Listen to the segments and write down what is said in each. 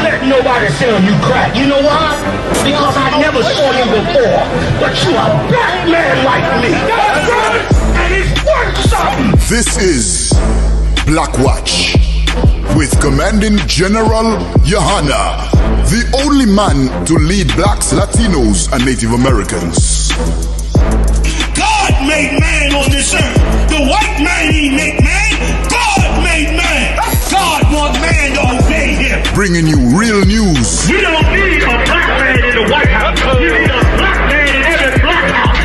let nobody sell you crack. You know why? Because I never saw you before. But you a black man like me. That's right. And it's worth something. This is BLACKWATCH with Commanding General Yahanna, the only man to lead blacks, Latinos, and Native Americans. God made man on this earth. The white man he make man. God made man. God wants man to obey him. Bringing you real news. We don't need a black man in the White House. You need a black man in every black house.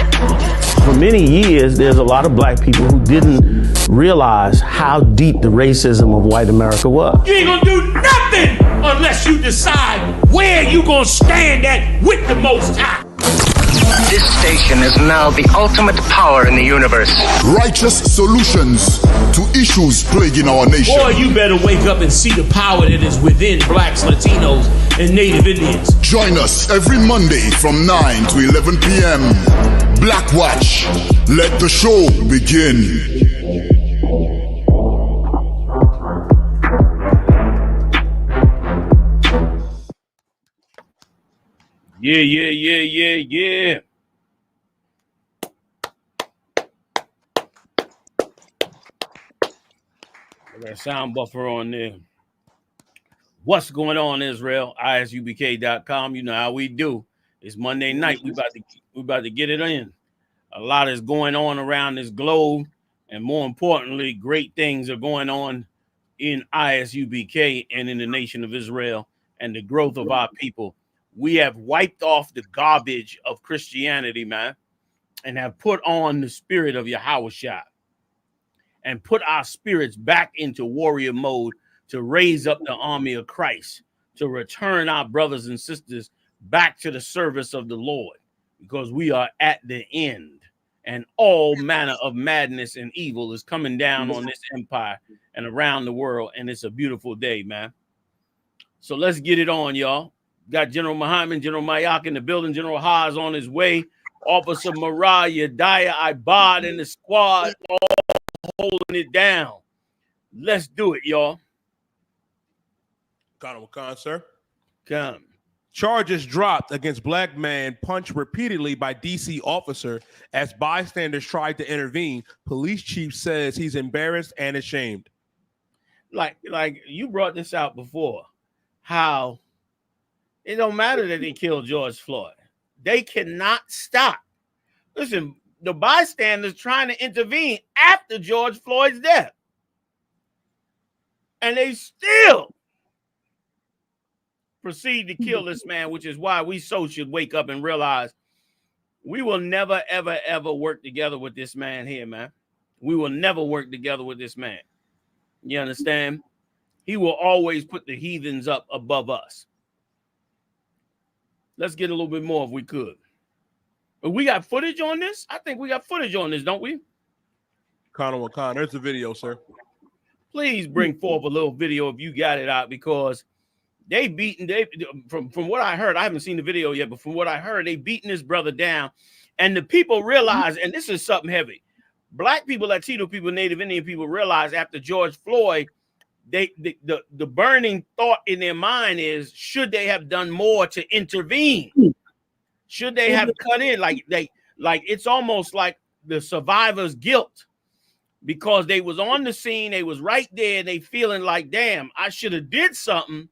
For many years, there's a lot of black people who didn't realize how deep the racism of white America was. You ain't gonna do nothing unless you decide where you gonna stand at with the Most High. This station is now the ultimate power in the universe. Righteous solutions to issues plaguing our nation. Boy, you better wake up and see the power that is within blacks, Latinos, and Native Indians. Join us every Monday from 9 to 11 p.m. BLACKWATCH. Let the show begin. Yeah. Got a sound buffer on there. What's going on, Israel? ISUPK.com. You know how we do. It's Monday night. We about to get it in. A lot is going on around this globe, and more importantly, great things are going on in ISUPK and in the nation of Israel and the growth of our people. We have wiped off the garbage of Christianity, man, and have put on the spirit of Yahushua and put our spirits back into warrior mode to raise up the army of Christ, to return our brothers and sisters back to the service of the Lord, because we are at the end, and all manner of madness and evil is coming down on this empire and around the world, and it's a beautiful day, man. So let's get it on, y'all. Got General Muhammad, General Mayak in the building, General Haas on his way, Officer Mariah, Daya Ibad in the squad, all holding it down. Let's do it, y'all. Khan, sir. Come. Charges dropped against black man punched repeatedly by D.C. officer as bystanders tried to intervene. Police chief says he's embarrassed and ashamed. Like you brought this out before, how it don't matter that they killed George Floyd. They cannot stop. Listen, the bystanders trying to intervene after George Floyd's death. And they still proceed to kill this man, which is why we so should wake up and realize we will never, ever, ever work together with this man here, man. We will never work together with this man. You understand? He will always put the heathens up above us. Let's get a little bit more if we could. But we got footage on this? I think we got footage on this, don't we? Khan, there's the video, sir. Please bring forth a little video if you got it out, because from what I heard, I haven't seen the video yet, but from what I heard, they beating this brother down. And the people realize, and this is something heavy, black people, Latino people, Native Indian people realize after George Floyd, the burning thought in their mind is, should they have done more to intervene? Should they have cut in? Like it's almost like the survivor's guilt, because they was on the scene, they was right there, they feeling like, damn, I should have did something.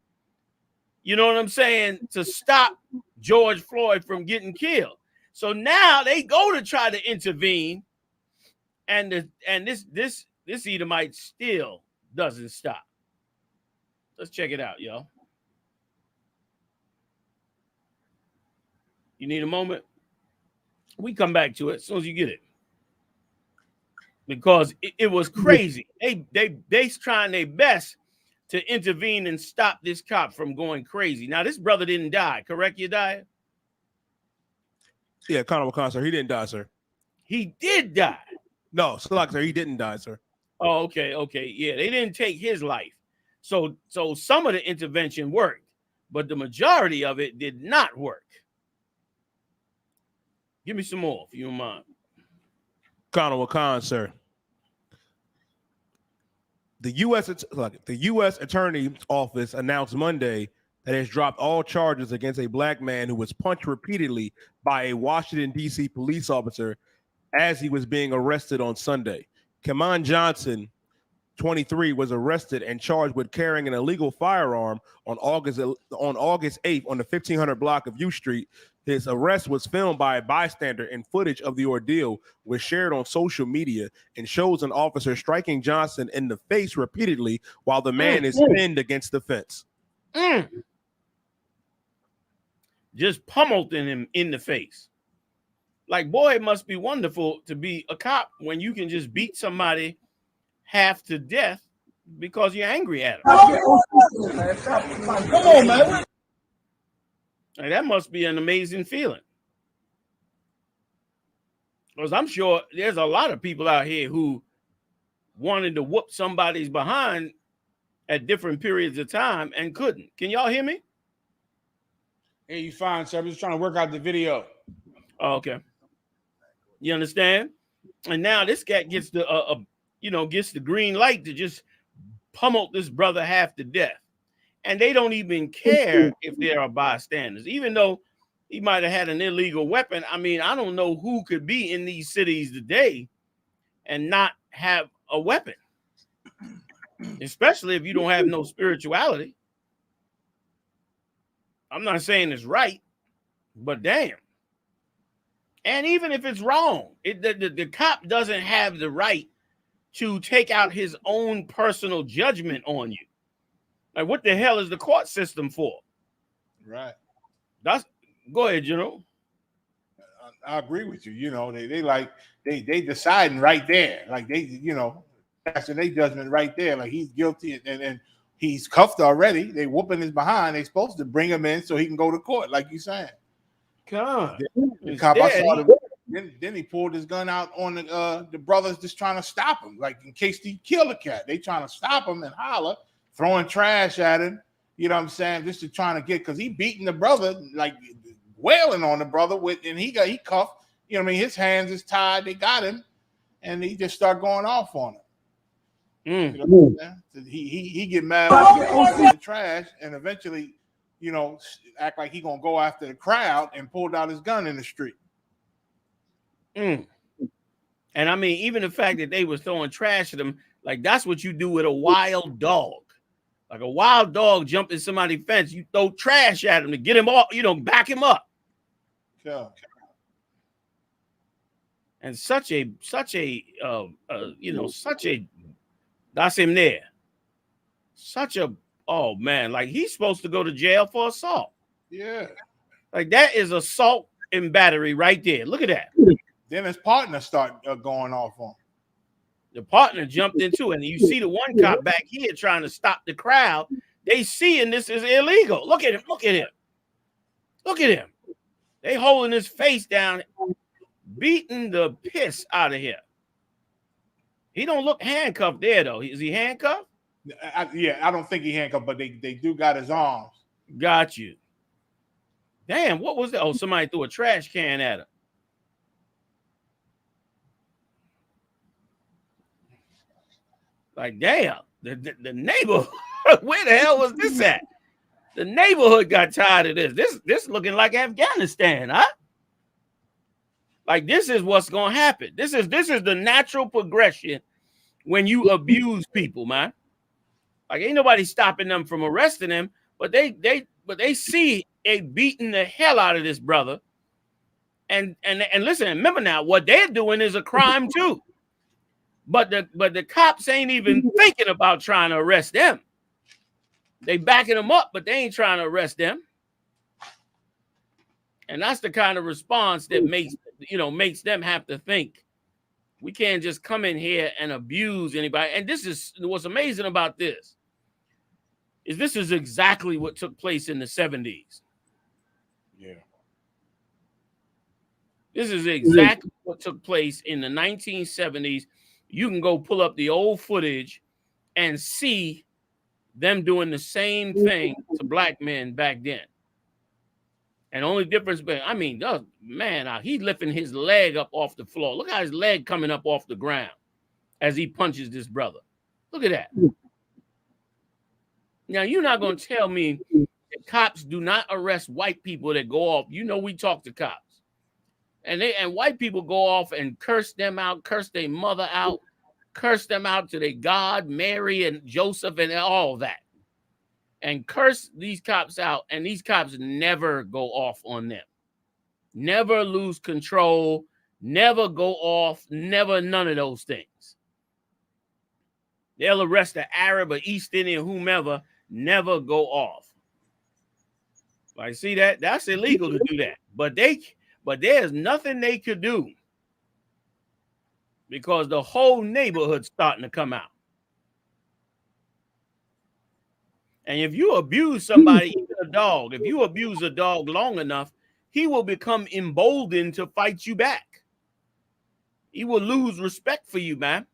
You know what I'm saying? To stop George Floyd from getting killed. So now they go to try to intervene, and this Edomite still doesn't stop. Let's check it out, y'all. You need a moment? We come back to it as soon as you get it. Because it was crazy. They trying their best to intervene and stop this cop from going crazy. Now, this brother didn't die, correct, Yediah? Yeah, Khan, sir. He didn't die, sir. He did die. No, Salak, sir. He didn't die, sir. Oh, okay. Yeah, they didn't take his life. So some of the intervention worked, but the majority of it did not work. Give me some more, if you don't mind. Khan, sir. The U.S. Attorney's Office announced Monday that has dropped all charges against a black man who was punched repeatedly by a Washington, D.C. police officer as he was being arrested on Sunday. Kamon Johnson, 23, was arrested and charged with carrying an illegal firearm on August 8th on the 1500 block of U Street. His arrest was filmed by a bystander, and footage of the ordeal was shared on social media and shows an officer striking Johnson in the face repeatedly while the man is pinned against the fence. Just pummeled him in the face. Like, boy, it must be wonderful to be a cop when you can just beat somebody half to death because you're angry at him. Come on, man. Like, that must be an amazing feeling. Because I'm sure there's a lot of people out here who wanted to whoop somebody's behind at different periods of time and couldn't. Can y'all hear me? Hey, you fine, sir? I'm just trying to work out the video. Oh, okay. You understand? And now this guy gets the gets the green light to just pummel this brother half to death. And they don't even care if there are bystanders, even though he might have had an illegal weapon. I mean, I don't know who could be in these cities today and not have a weapon, especially if you don't have no spirituality. I'm not saying it's right, but damn. And even if it's wrong, the cop doesn't have the right to take out his own personal judgment on you. Like, what the hell is the court system for? Right. Go ahead, General. I agree with you. You know, they deciding right there. Like, that's their judgment right there. Like, he's guilty and he's cuffed already. They whooping his behind. They supposed to bring him in so he can go to court, like you saying. God. The cop, then he pulled his gun out on the brothers just trying to stop him, like in case he killed the cat. They trying to stop him and holler, throwing trash at him. You know what I'm saying? Just to trying to get, because he beating the brother, like wailing on the brother and he cuffed. You know what I mean? His hands is tied. They got him, and he just start going off on him. You know what I'm saying? He get mad at the trash, and eventually, act like he gonna go after the crowd and pulled out his gun in the street. And I mean, even the fact that they was throwing trash at him, like that's what you do with a wild dog. Like a wild dog jump in somebody's fence, you throw trash at him to get him off, back him up. Yeah. And such a that's him there. Oh man, like he's supposed to go to jail for assault. Yeah. Like that is assault and battery right there. Look at that. Then his partner start going off on him. The partner jumped into it, and you see the one cop back here trying to stop the crowd. They seeing this is illegal. Look at him. Look at him. Look at him. They holding his face down, beating the piss out of him. He don't look handcuffed there, though. Is he handcuffed? I don't think he handcuffed, but they do got his arms. Got you. Damn, what was that? Oh, somebody threw a trash can at him. Like, damn, the neighborhood, where the hell was this at? The neighborhood got tired of this. This looking like Afghanistan, huh? Like, this is what's going to happen. This is the natural progression when you abuse people, man. Like, ain't nobody stopping them from arresting them, but they see a beating the hell out of this brother. And listen, remember now, what they're doing is a crime too. But the cops ain't even thinking about trying to arrest them. They backing them up, but they ain't trying to arrest them. And that's the kind of response that makes them have to think. We can't just come in here and abuse anybody. And this is what's amazing about this. This is exactly what took place in the 70s. Yeah. This is exactly what took place in the 1970s. You can go pull up the old footage and see them doing the same thing to black men back then. And only difference, he's lifting his leg up off the floor. Look how his leg coming up off the ground as he punches this brother. Look at that. Now, you're not going to tell me that cops do not arrest white people that go off. You know, we talk to cops, and white people go off and curse them out, curse their mother out, curse them out to their God, Mary and Joseph and all that, and curse these cops out, and these cops never go off on them, never lose control, never go off, never none of those things. They'll arrest an Arab or East Indian, whomever, never go off. Like, see that? That's illegal to do that. But there's nothing they could do because the whole neighborhood's starting to come out. And if you abuse somebody, even a dog, if you abuse a dog long enough, he will become emboldened to fight you back. He will lose respect for you, man.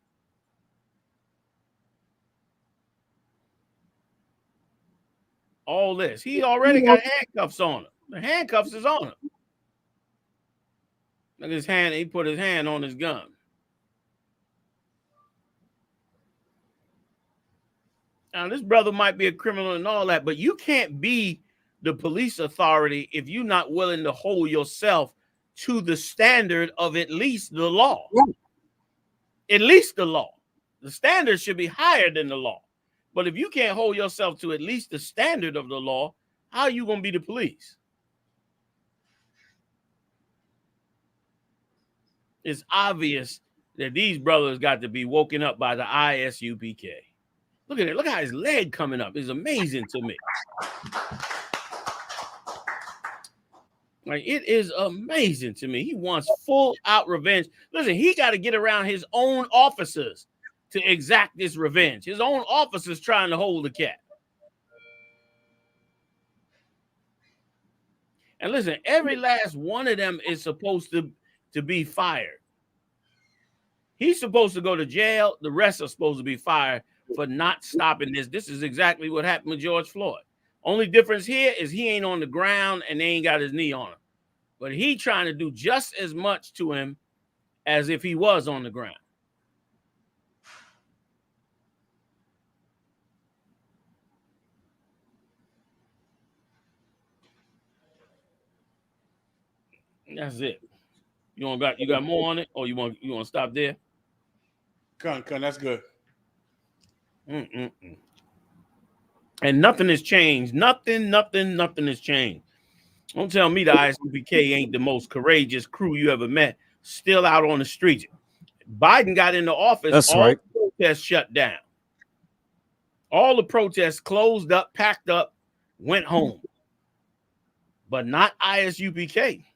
All this. He already got handcuffs on him. The handcuffs is on him. Look at his hand. He put his hand on his gun. Now, this brother might be a criminal and all that, but you can't be the police authority if you're not willing to hold yourself to the standard of at least the law. At least the law. The standard should be higher than the law. But if you can't hold yourself to at least the standard of the law, how are you going to be the police? It's obvious that these brothers got to be woken up by the I.S.U.P.K. Look at it. Look how his leg coming up. It's amazing to me. Like, it is amazing to me. He wants full out revenge. Listen, he got to get around his own officers to exact this revenge. His own officers trying to hold the cat. And listen, every last one of them is supposed to be fired. He's supposed to go to jail. The rest are supposed to be fired for not stopping this. This is exactly what happened with George Floyd. Only difference here is he ain't on the ground and they ain't got his knee on him. But he trying to do just as much to him as if he was on the ground. That's it. You got more on it, or you want to stop there? Come, that's good. And nothing has changed. Nothing has changed. Don't tell me the I.S.U.P.K ain't the most courageous crew you ever met. Still out on the streets. Biden got into office. That's all right. the protests shut down. All the protests closed up, packed up, went home. But not I.S.U.P.K.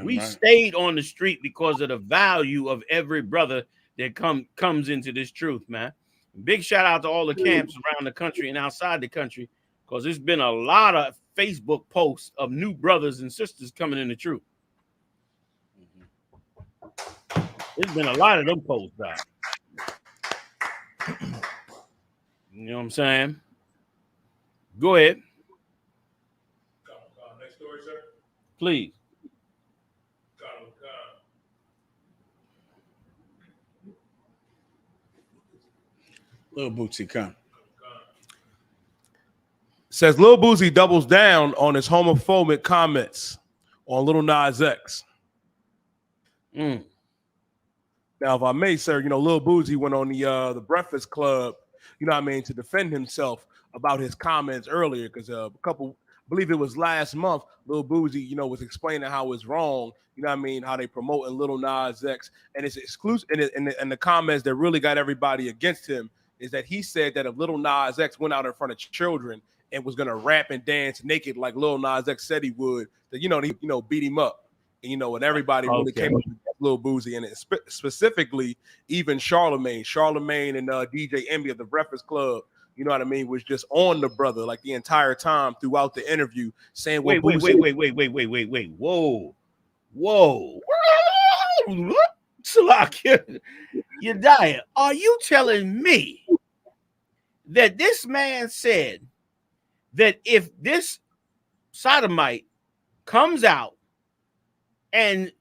We stayed on the street because of the value of every brother that comes into this truth, man. Big shout out to all the camps around the country and outside the country, because there's been a lot of Facebook posts of new brothers and sisters coming in the truth. There's been a lot of them posts out. You know what I'm saying? Go ahead. Next story, sir. Please. Lil Boosie, come. Says Lil Boosie doubles down on his homophobic comments on LilNasX. Now, if I may, sir, you know, Lil Boosie went on the Breakfast Club, you know what I mean, to defend himself about his comments earlier, because I believe it was last month, Lil Boosie, you know, was explaining how it's wrong, you know what I mean, how they promoting LilNasX, and it's exclusive, and the comments that really got everybody against him is that he said that if LilNasX went out in front of children and was gonna rap and dance naked like LilNasX said he would, that beat him up, and everybody really came up with Lil Boosie, and specifically even Charlemagne and DJ Envy of the Breakfast Club, you know what I mean, was just on the brother like the entire time throughout the interview, saying, wait, whoa, Salakia, you're dying. Are you telling me that this man said that if this sodomite comes out and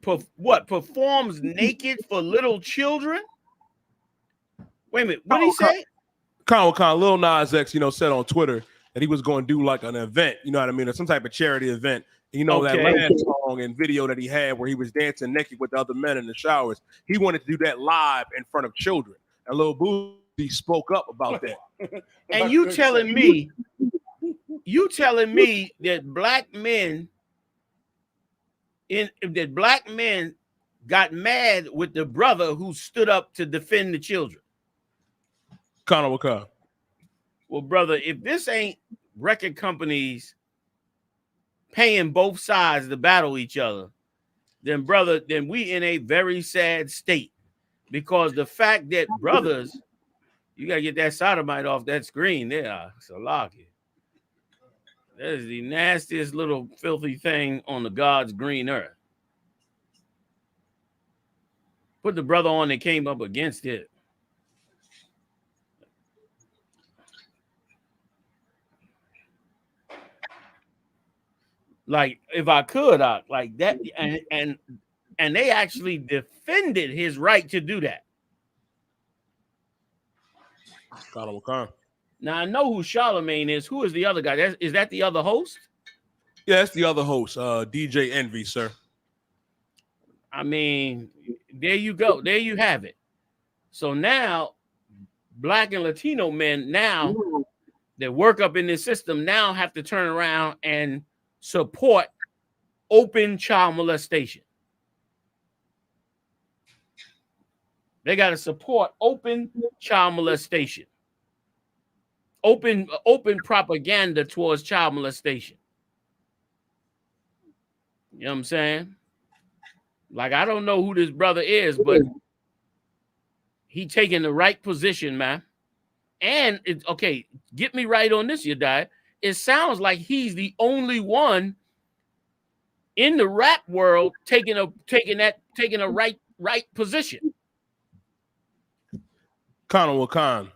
performs naked for little children? Wait a minute, what did he say? LilNasX, said on Twitter that he was going to do like an event, you know what I mean, or some type of charity event. And, you know, that last song and video that he had where he was dancing naked with the other men in the showers, he wanted to do that live in front of children. And Lil Boosie spoke up about that. And you telling me that black men got mad with the brother who stood up to defend the children? Well, brother, if this ain't record companies paying both sides to battle each other, then brother, then we in a very sad state, because the fact that brothers, you gotta get that sodomite off that screen there. Salaki. That is the nastiest little filthy thing on the God's green earth. Put the brother on that came up against it. Like, if I could, like that, and they actually defended his right to do that. Now I know who Charlemagne is. Who is the other guy? Is that the other host? Yeah, that's the other host, DJ Envy, sir. I mean, there you go. There you have it. So now, black and Latino men now that work up in this system now have to turn around and support open child molestation. They got to support open child molestation. Open propaganda towards child molestation. You know what I'm saying? Like, I don't know who this brother is, but he taking the right position, man. And it's okay. Get me right on this, Yadai. It sounds like he's the only one in the rap world taking a right position. Khan.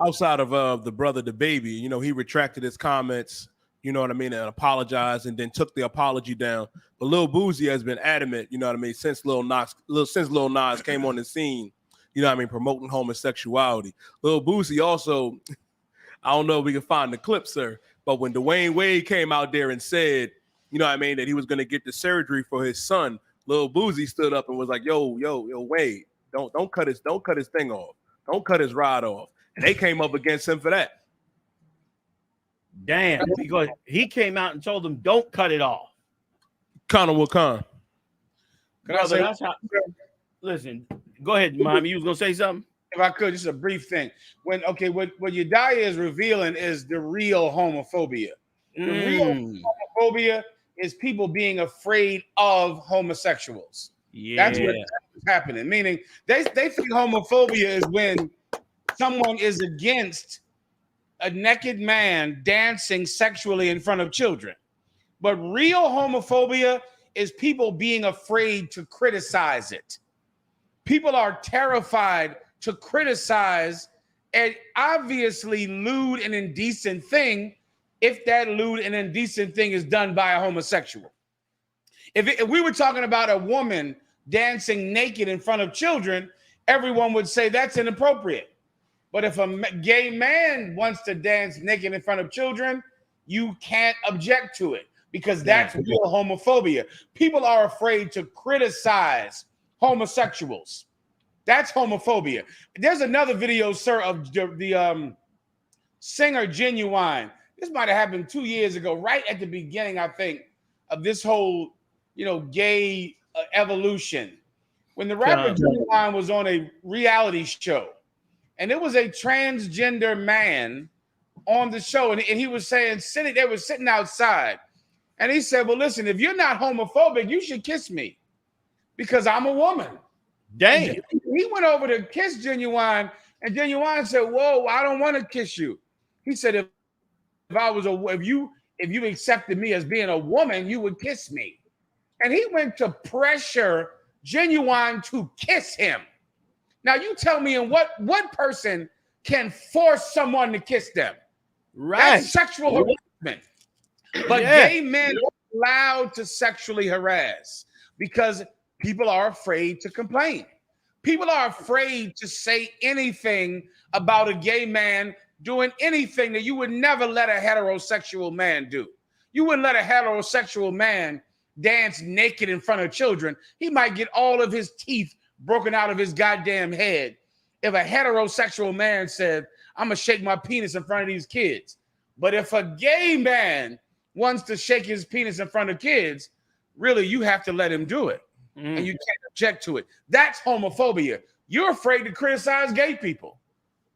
Outside of the brother, the baby, you know, he retracted his comments, you know what I mean, and apologized, and then took the apology down. But Lil Boosie has been adamant, you know what I mean, since Lil Nas came on the scene, you know what I mean, promoting homosexuality. Lil Boosie also, I don't know if we can find the clip, sir, but when Dwayne Wade came out there and said, you know what I mean, that he was going to get the surgery for his son, Lil Boosie stood up and was like, yo, Wade, don't cut his thing off. Don't cut his rod off. And they came up against him for that. Damn, because he came out and told them, don't cut it off. Khan. Listen, go ahead, Mom. You was going to say something? If I could, just a brief thing. What Yedaya is revealing is the real homophobia. The real homophobia is people being afraid of homosexuals. Yeah. That's what's happening. Meaning they think homophobia is when someone is against a naked man dancing sexually in front of children. But real homophobia is people being afraid to criticize it. People are terrified to criticize an obviously lewd and indecent thing if that lewd and indecent thing is done by a homosexual. If we were talking about a woman dancing naked in front of children, everyone would say that's inappropriate. But if a gay man wants to dance naked in front of children, you can't object to it because that's real homophobia. People are afraid to criticize homosexuals. That's homophobia. There's another video, sir, of the singer GEN.YAHANNA. This might have happened 2 years ago, right at the beginning, I think, of this whole, gay evolution. When the rapper GEN.YAHANNA was on a reality show, and it was a transgender man on the show, and he was saying, they were sitting outside, and he said, well, listen, if you're not homophobic, you should kiss me because I'm a woman. Dang. He went over to kiss GEN.YAHANNA, and GEN.YAHANNA said, whoa, I don't want to kiss you. He said, if you accepted me as being a woman, you would kiss me. And he went to pressure GEN.YAHANNA to kiss him. Now you tell me, in what person can force someone to kiss them? Right. That's sexual harassment. But gay men are allowed to sexually harass because people are afraid to complain. People are afraid to say anything about a gay man doing anything that you would never let a heterosexual man do. You wouldn't let a heterosexual man dance naked in front of children. He might get all of his teeth broken out of his goddamn head if a heterosexual man said, I'm going to shake my penis in front of these kids. But if a gay man wants to shake his penis in front of kids, really, you have to let him do it. And you can't object to it. That's homophobia. You're afraid to criticize gay people.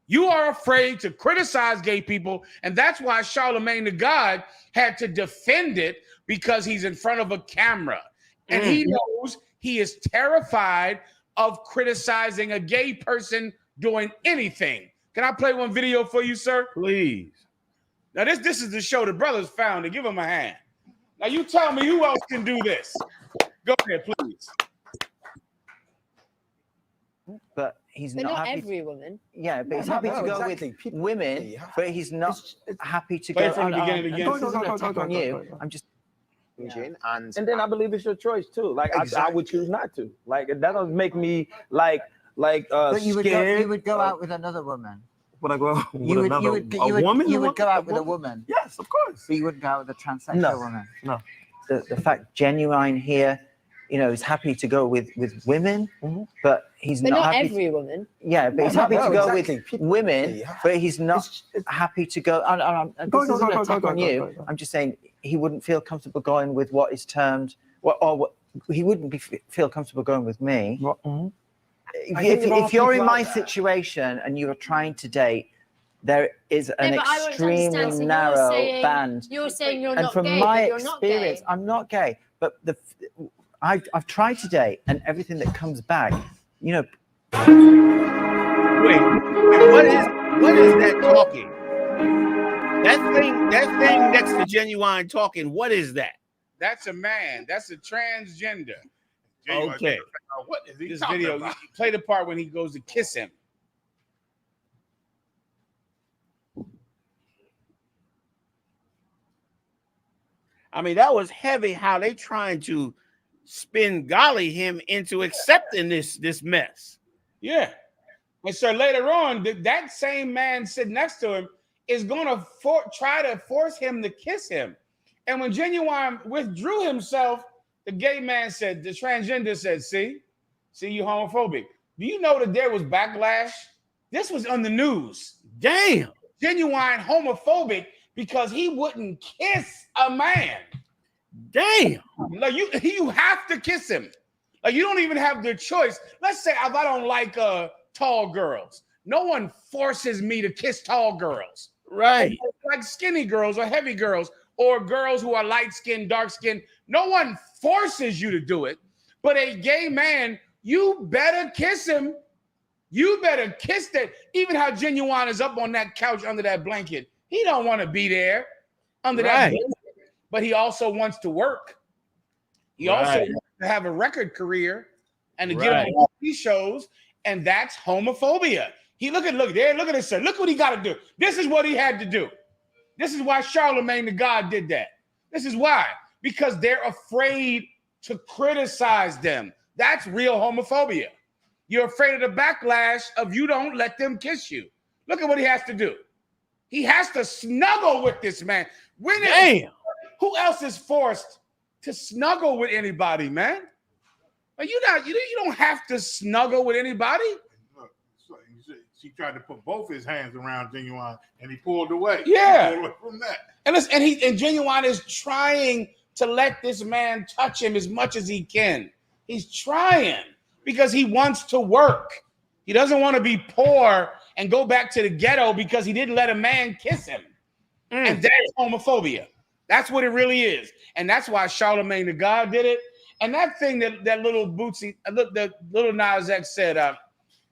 You are afraid to criticize gay people. And that's why Charlemagne the God had to defend it, because he's in front of a camera. And he knows he is terrified of criticizing a gay person doing anything. Can I play one video for you, sir? Please. Now, this is the show the brothers found, to give them a hand. Now, you tell me who else can do this. Go ahead, please. But he's But not not happy. every woman. Yeah, but he's happy to go with women, but he's not happy to Play go. from the beginning again. This isn't an attack on you. I'm just. And then I believe it's your choice too. Like I would choose not to. Like that doesn't make me like But you scared. would go out with another woman. Would I go out with You would woman? You would go out with a woman. Yes, of course. But you wouldn't go out with a transsexual woman. No. The fact Genuine here, is happy to go with women, but he's But not not happy. every woman. Yeah, but he's happy to go with women, but he's not happy to go. This isn't an attack on you. I'm just saying he wouldn't feel comfortable going with what is termed, he wouldn't feel comfortable going with me. If you're in my situation and you are trying to date, there is an No, but I want to extremely understand. So narrow saying, band. You're saying you're And not from gay, my but you're not gay. experience, I'm not gay, but I've tried to date, and everything that comes back, Wait, what is that talking? That thing next to Genuine talking, what is that? That's a man. That's a transgender. Okay. What is he This talking video, about? you play the part when he goes to kiss him. I mean, that was heavy how they trying to spin golly him into accepting this mess. Yeah. And so later on, that same man sitting next to him is going to try to force him to kiss him. And when Genuine withdrew himself, the gay man said, the transgender said, see, you homophobic. Do you know that there was backlash? This was on the news. Damn. Genuine homophobic because he wouldn't kiss a man. Damn. Like you have to kiss him. Like you don't even have the choice. Let's say if I don't like tall girls, no one forces me to kiss tall girls. Right. Like skinny girls or heavy girls or girls who are light skinned, dark skinned. No one forces you to do it. But a gay man, you better kiss him. You better kiss that. Even how Genuine is up on that couch under that blanket. He don't want to be there under that blanket, but he also wants to work. He also wants to have a record career and to get on these shows, and that's homophobia. Look at this, sir. Look what he got to do. This is what he had to do. This is why Charlemagne the God did that. This is why. Because they're afraid to criticize them. That's real homophobia. You're afraid of the backlash of you don't let them kiss you. Look at what he has to do. He has to snuggle with this man. Who else is forced to snuggle with anybody, man? Like you don't have to snuggle with anybody. Look, she tried to put both his hands around Genuine, and he pulled away. Yeah, he pulled away from that. And Genuine is trying to let this man touch him as much as he can. He's trying because he wants to work. He doesn't want to be poor and go back to the ghetto because he didn't let a man kiss him. And that's homophobia. That's what it really is. And that's why Charlemagne the God did it. And that thing that little Boosie, that LilNasX said,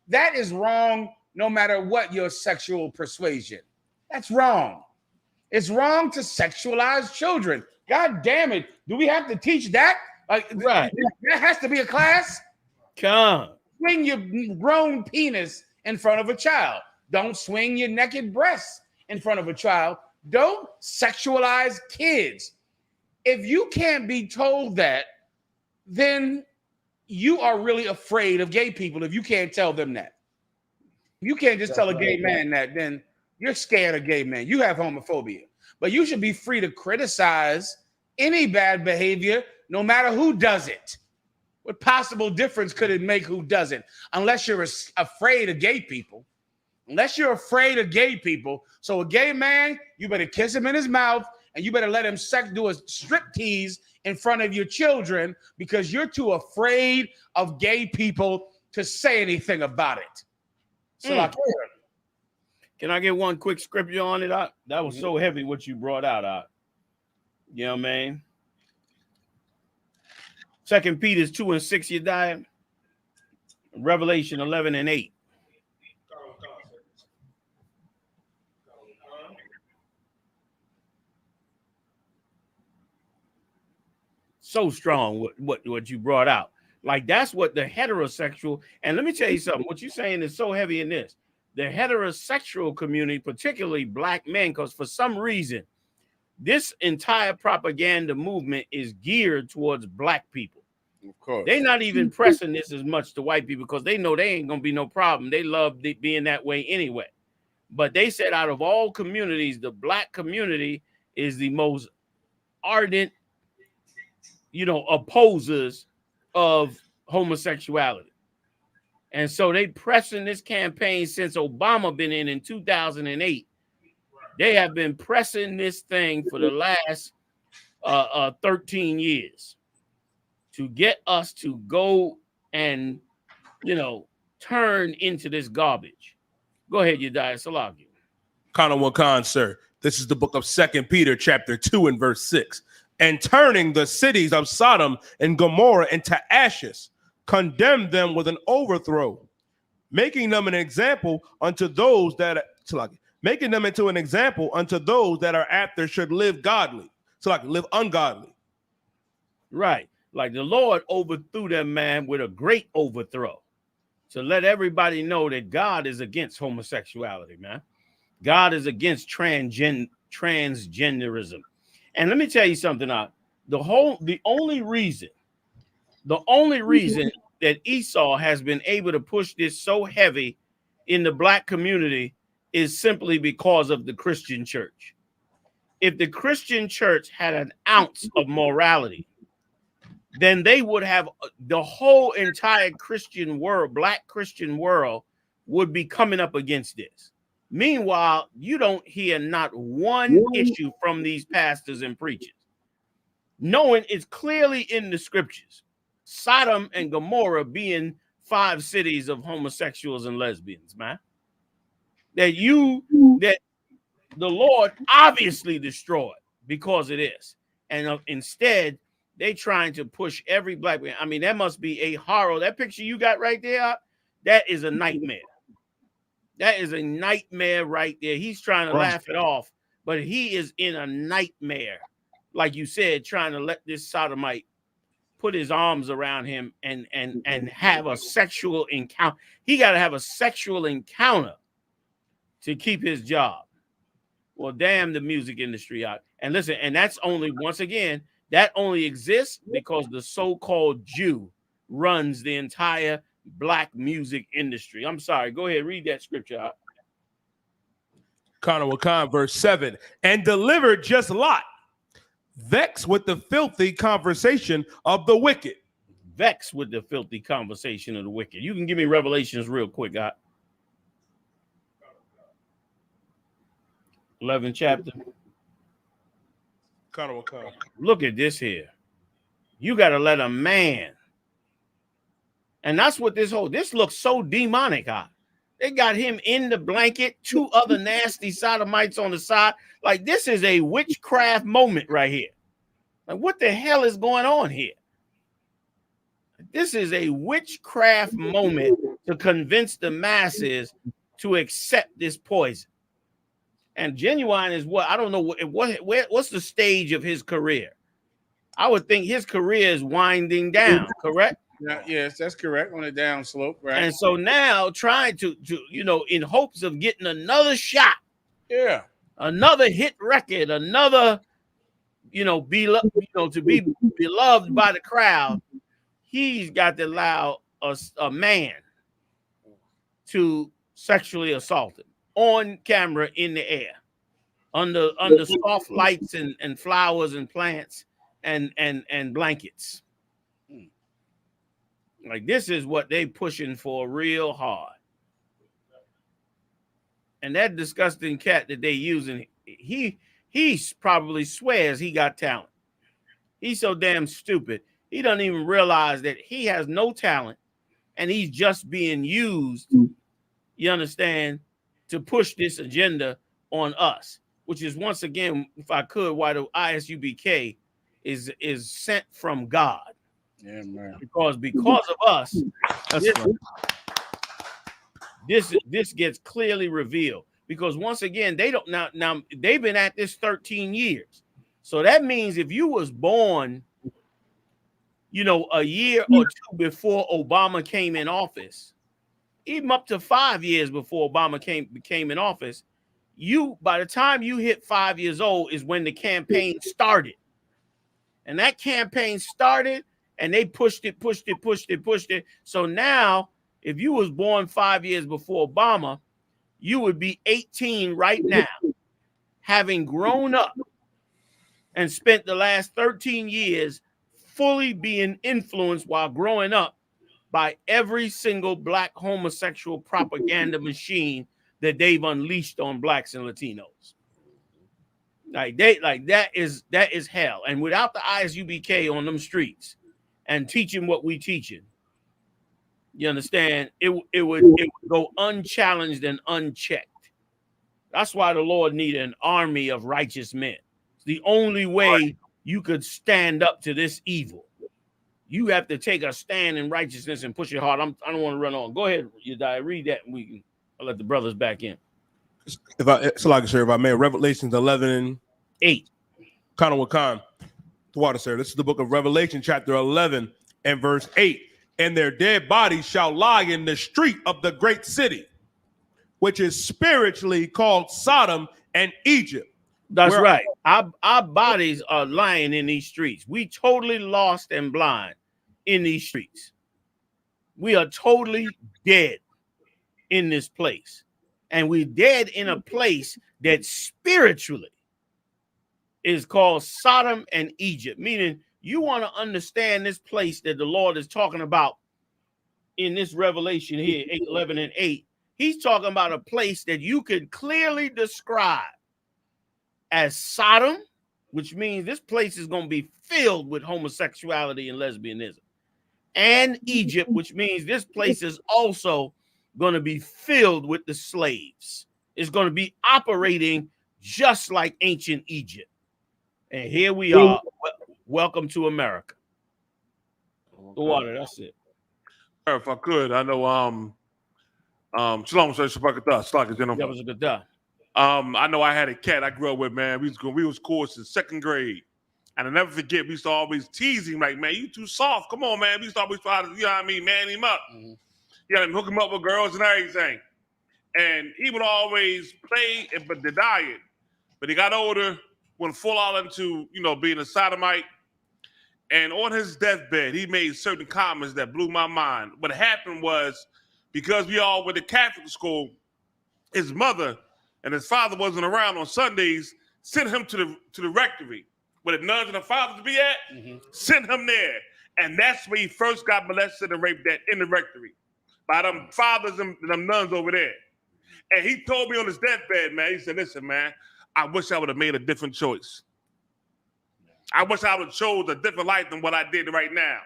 that is wrong no matter what your sexual persuasion. That's wrong. It's wrong to sexualize children. God damn it. Do we have to teach that? That has to be a class? Come. Swing your grown penis in front of a child. Don't swing your naked breasts in front of a child. Don't sexualize kids. If you can't be told that, then you are really afraid of gay people if you can't tell them that. You can't just tell a gay man that, then You're scared of gay men. You have homophobia. But you should be free to criticize any bad behavior, no matter who does it. What possible difference could it make who does it? Unless you're afraid of gay people. Unless you're afraid of gay people. So a gay man, you better kiss him in his mouth, and you better let him do a strip tease in front of your children because you're too afraid of gay people to say anything about it. So can I get one quick scripture on it? That was so heavy what you brought out. You know what I mean? 2 Peter 2:6, you die. Revelation 11:8. So strong what you brought out. Like that's what the heterosexual, and let me tell you something, what you're saying is so heavy in this. The heterosexual community, particularly black men, because for some reason, this entire propaganda movement is geared towards black people. Of course. They're not even pressing this as much to white people because they know they ain't going to be no problem. They love being that way anyway. But they said out of all communities, the black community is the most ardent, opposers of homosexuality. And so they pressing this campaign since Obama been in 2008. They have been pressing this thing for the last 13 years to get us to go and, turn into this garbage. Go ahead, Yediah Salaki. Kana Wakan, sir. This is the book of 2 Peter chapter 2 and verse 6. And turning the cities of Sodom and Gomorrah into ashes, condemned them with an overthrow, making them an example unto those that making them into an example unto those that are after should live godly. So live ungodly. Right. Like the Lord overthrew them, man, with a great overthrow to let everybody know that God is against homosexuality, man. God is against transgenderism. And let me tell you something, the only reason that Esau has been able to push this so heavy in the black community is simply because of the Christian church. If the Christian church had an ounce of morality, then they would have the whole entire Christian world, black Christian world, would be coming up against this. Meanwhile, you don't hear not one issue from these pastors and preachers, knowing it's clearly in the scriptures. Sodom and Gomorrah being 5 cities of homosexuals and lesbians, man. That the Lord obviously destroyed because of this. And instead, they trying to push every black man. I mean, that must be a horror. That picture you got right there, that is a nightmare. That is a nightmare right there. He's trying to laugh it off, but he is in a nightmare. Like you said, trying to let this sodomite put his arms around him and have a sexual encounter. He got to have a sexual encounter to keep his job. Well, damn the music industry out. And listen, and that's only, once again, that only exists because the so-called Jew runs the entire black music industry. I'm sorry. Go ahead. Read that scripture out. Kana Wakan, verse 7. And delivered just Lot, vexed with the filthy conversation of the wicked. Vexed with the filthy conversation of the wicked. You can give me Revelations real quick, God. 11th chapter. Kana Wakan. Look at this here. You got to let a man. And that's what this looks so demonic. They got him in the blanket, 2 other nasty sodomites on the side. Like, this is a witchcraft moment right here. Like, what the hell is going on here? This is a witchcraft moment to convince the masses to accept this poison. And Genuine is what? I don't know what's the stage of his career. I would think his career is winding down, correct? Yes, that's correct. On a down slope, right? And so now trying to in hopes of getting another shot, another hit record, another, to be beloved by the crowd, he's got to allow a man to sexually assault him. on camera in the air, under soft lights and flowers and plants and blankets. Like, this is what they pushing for real hard. And that disgusting cat that they using, he probably swears he got talent. He's so damn stupid. He doesn't even realize that he has no talent and he's just being used, you understand, to push this agenda on us, which is, once again, if I could, why the ISUPK is sent from God. Yeah, man. Because of us, this gets clearly revealed. Because once again, they don't now they've been at this 13 years. So that means if you was born, you know, a year or two before Obama came in office, even up to 5 years before Obama became in office, by the time you hit 5 years old is when the campaign started. And that campaign started and they pushed it. So now, if you was born 5 years before Obama, you would be 18 right now, having grown up and spent the last 13 years fully being influenced while growing up by every single black homosexual propaganda machine that they've unleashed on blacks and Latinos. That is hell. And without the ISUPK on them streets and teaching what we teaching, you understand, it would go unchallenged and unchecked. That's why the Lord needed an army of righteous men. It's the only way you could stand up to this evil. You have to take a stand in righteousness and push it hard. I don't want to run on. Go ahead, Yediah, read that, and I'll let the brothers back in. If I may, Revelations 11:8. Kind of Wakan. The water, sir. This is the book of Revelation, chapter 11 and verse 8. And their dead bodies shall lie in the street of the great city, which is spiritually called Sodom and Egypt. That's right. Our bodies are lying in these streets. We totally lost and blind in these streets. We are totally dead in this place. And we're dead in a place that spiritually is called Sodom and Egypt, meaning you want to understand this place that the Lord is talking about in this Revelation here, 11 and 8. He's talking about a place that you could clearly describe as Sodom, which means this place is going to be filled with homosexuality and lesbianism, and Egypt, which means this place is also going to be filled with the slaves. It's going to be operating just like ancient Egypt. And here we are. Welcome to America. The water, that's it. If I could, I know Shalom, I know I had a cat I grew up with, man. We was course in second grade. And I'll never forget, we used to always tease him like, man, you too soft. Come on, man. We used to always try to, you know what I mean, man him up. You know, hook him up with girls and everything. And he would always play but deny it. But he got older, went full out into, you know, being a sodomite. And on his deathbed, he made certain comments that blew my mind. What happened was, because we all went to Catholic school, his mother and his father wasn't around on Sundays, sent him to the rectory, where the nuns and the fathers be at, sent him there. And that's where he first got molested and raped at, in the rectory, by them fathers and them nuns over there. And he told me on his deathbed, man, he said, listen, man, I wish I would have made a different choice. I wish I would have chose a different life than what I did right now.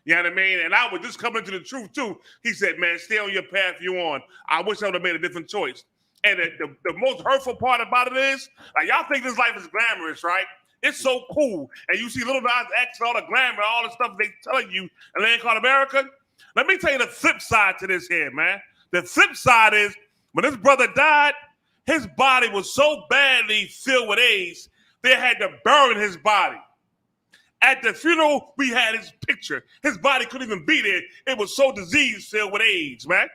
You know what I mean? And I was just coming to the truth, too. He said, man, stay on your path you're on. I wish I would have made a different choice. And the most hurtful part about it is, like, y'all think this life is glamorous, right? It's so cool. And you see LilNasX and all the glamour, all the stuff they telling you in land called America. Let me tell you the flip side to this here, man. The flip side is, when this brother died, his body was so badly filled with AIDS, they had to bury his body. At the funeral, we had his picture. His body couldn't even be there. It was so disease-filled with AIDS, man.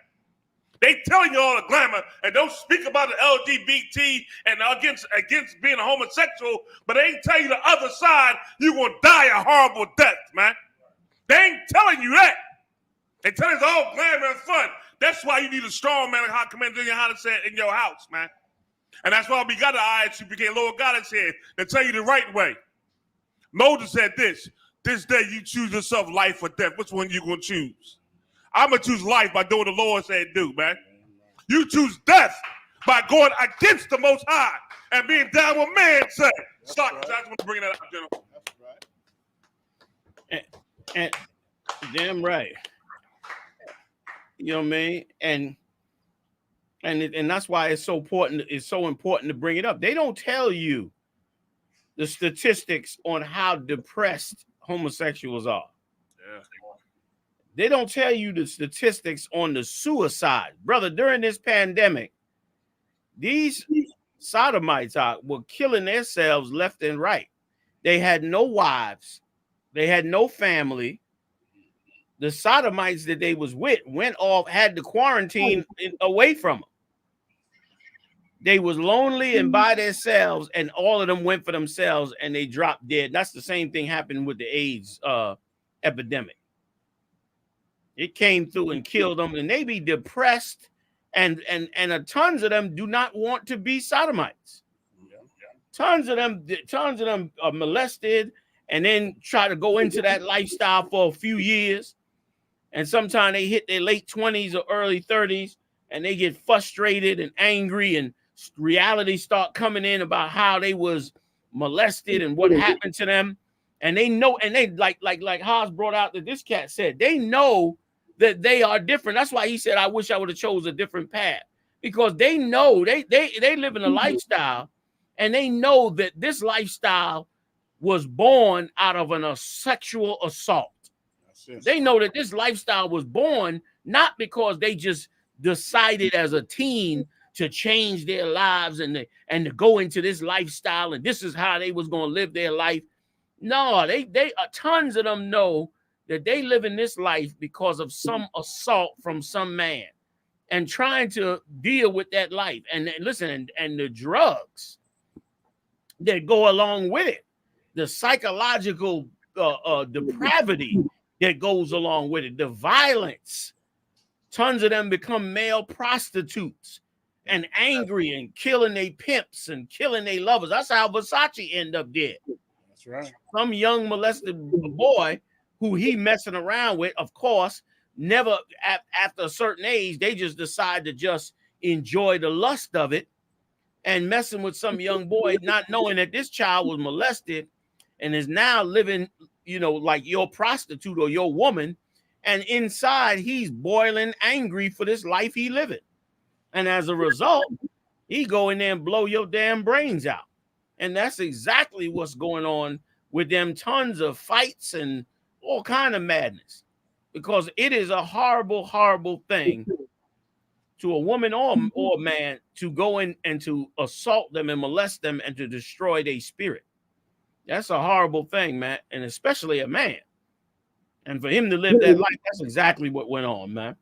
They telling you all the glamour and don't speak about the LGBT and against being a homosexual, but they ain't telling you the other side, you're going to die a horrible death, man. They ain't telling you that. They tell you it's all glamour and fun. That's why you need a strong man, like how Commander Johanna said, in your house, man. And that's why we got the I.S.U.P.K. Lord God is here to tell you the right way. Moses said this day you choose yourself life or death. Which one you gonna choose? I'm gonna choose life by doing what the Lord said do, man. You choose death by going against the Most High and being down with man said. Stop. I just want to bring that up, gentlemen. That's right. And damn right. You know what I mean? And that's why it's so important. It's so important to bring it up. They don't tell you the statistics on how depressed homosexuals are. Yeah. They don't tell you the statistics on the suicide. Brother, during this pandemic, these sodomites were killing themselves left and right. They had no wives. They had no family. The sodomites that they was with went off, had to quarantine away from them. They was lonely and by themselves, and all of them went for themselves and they dropped dead. That's the same thing happened with the AIDS epidemic. It came through and killed them, and they be depressed, and tons of them do not want to be sodomites. Tons of them are molested and then try to go into that lifestyle for a few years. And sometimes they hit their late 20s or early 30s and they get frustrated and angry, and reality start coming in about how they was molested and what happened to them. And they know, and they like Haas brought out that this cat said, they know that they are different. That's why he said, I wish I would have chose a different path, because they know they live in a lifestyle, and they know that this lifestyle was born out of a sexual assault. They know that this lifestyle was born not because they just decided as a teen to change their lives and to go into this lifestyle, and this is how they was going to live their life. No, they tons of them know that they live in this life because of some assault from some man, and trying to deal with that life. And listen, and the drugs that go along with it, the psychological depravity that goes along with it, the violence. Tons of them become male prostitutes and angry and killing their pimps and killing their lovers. That's how Versace ended up dead. That's right. Some young molested boy who he messing around with, of course, never after a certain age, they just decide to just enjoy the lust of it and messing with some young boy, not knowing that this child was molested and is now living, like your prostitute or your woman. And inside, he's boiling angry for this life he living. And as a result, he go in there and blow your damn brains out. And that's exactly what's going on with them. Tons of fights and all kind of madness, because it is a horrible, horrible thing to a woman or a man to go in and to assault them and molest them and to destroy their spirit. That's a horrible thing, man, and especially a man. And for him to live that life, that's exactly what went on, man.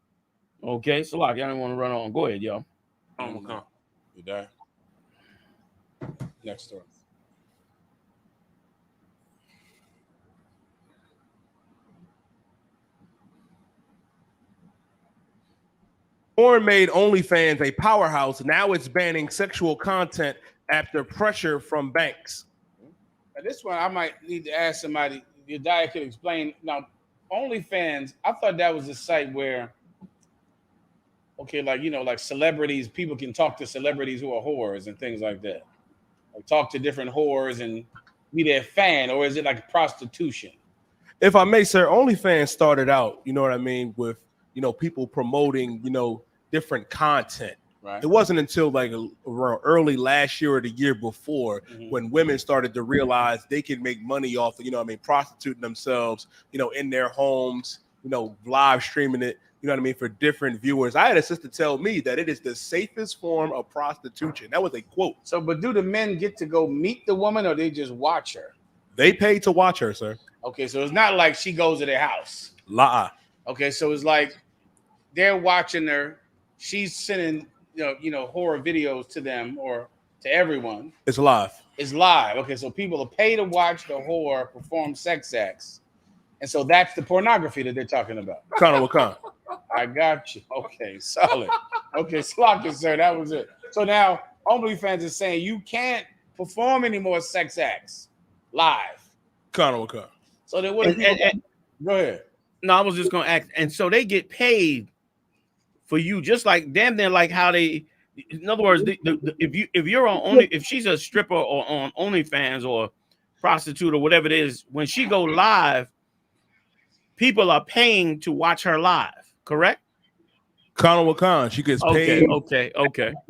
Okay, so like, y'all don't want to run on. Go ahead, y'all. You die. Next story. Porn made OnlyFans a powerhouse. Now it's banning sexual content after pressure from banks. Now this one I might need to ask somebody. Your diet could explain. Now, OnlyFans, I thought that was a site where, okay, like celebrities, people can talk to celebrities who are whores and things like that. Like talk to different whores and be their fan, or is it like prostitution? If I may, sir, OnlyFans started out, you know what I mean, with, people promoting, different content. Right. It wasn't until like around early last year or the year before when women started to realize they can make money off of, prostituting themselves, in their homes, live streaming it, for different viewers. I had a sister tell me that it is the safest form of prostitution. That was a quote. So, but do the men get to go meet the woman, or they just watch her? They pay to watch her, sir. Okay, so it's not like she goes to their house. La. Okay, so it's like they're watching her. She's sending horror videos to them or to everyone. It's live. It's live. Okay, so people will pay to watch the whore perform sex acts, And so that's the pornography that they're talking about. Kana Wakan. I got you. Okay, solid. Okay, slock it, sir. That was it. So now OnlyFans is saying you can't perform any more sex acts live. Kana Wakan. So then what do people go ahead? No, I was just gonna ask, and so they get paid for you, just like damn near like how they. In other words, if you're on only if she's a stripper or on OnlyFans or prostitute or whatever it is, when she go live, people are paying to watch her live. Correct? Kana Wakan. She gets paid. Okay.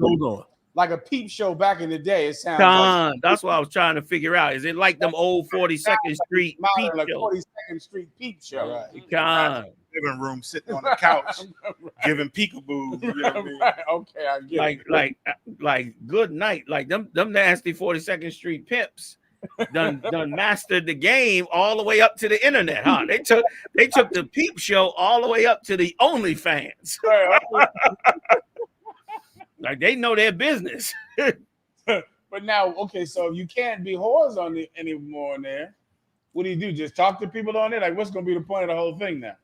Hold on. Like a peep show back in the day. It sounds like that's what I was trying to figure out. Is it like them old 42nd Street peep like show? 42nd Street peep show. Right. Living room, sitting on the couch, giving peekaboo. You know what I mean? Okay, I get it. Like good night. Like them nasty 42nd Street pimps done mastered the game all the way up to the internet, huh? They took the peep show all the way up to the OnlyFans. Like they know their business. But now, okay, so if you can't be whores on the anymore on there, what do you do? Just talk to people on there? Like, what's gonna be the point of the whole thing now?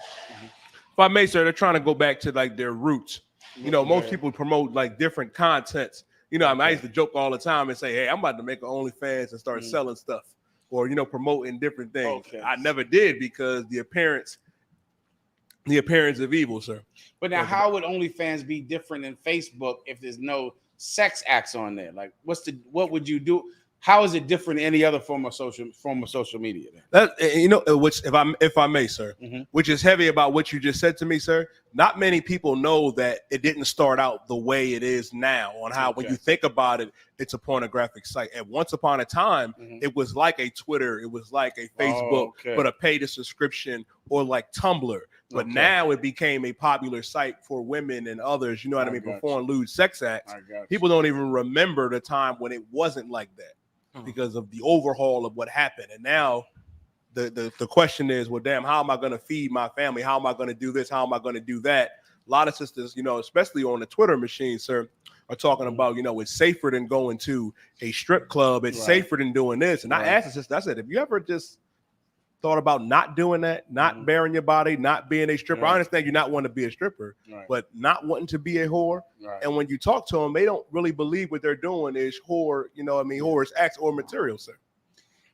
If I may, sir, they're trying to go back to like their roots. You know, most people promote like different contents. You know, I mean, I used to joke all the time and say, "Hey, I'm about to make an OnlyFans and start selling stuff," or promoting different things. Okay. I never did because the appearance of evil, sir. But now, how would OnlyFans be different than Facebook if there's no sex acts on there? Like, what would you do? How is it different than any other form of social media? Then? That which, if I may, sir, which is heavy about what you just said to me, sir. Not many people know that it didn't start out the way it is now. On how when you think about it, it's a pornographic site. And once upon a time, it was like a Twitter, it was like a Facebook, but a paid subscription, or like Tumblr. But now it became a popular site for women and others. You know what I mean? Perform lewd sex acts. People don't even remember the time when it wasn't like that. Because of the overhaul of what happened. And now the question is, well, damn, how am I going to feed my family? How am I going to do this? How am I going to do that? A lot of sisters, especially on the Twitter machine, sir, are talking about, it's safer than going to a strip club. It's safer than doing this. And I asked the sister, I said, have you ever just thought about not doing that, not bearing your body, not being a stripper? I understand you're not wanting to be a stripper, but not wanting to be a whore. And when you talk to them, they don't really believe what they're doing is whore, whore is acts or material, sir.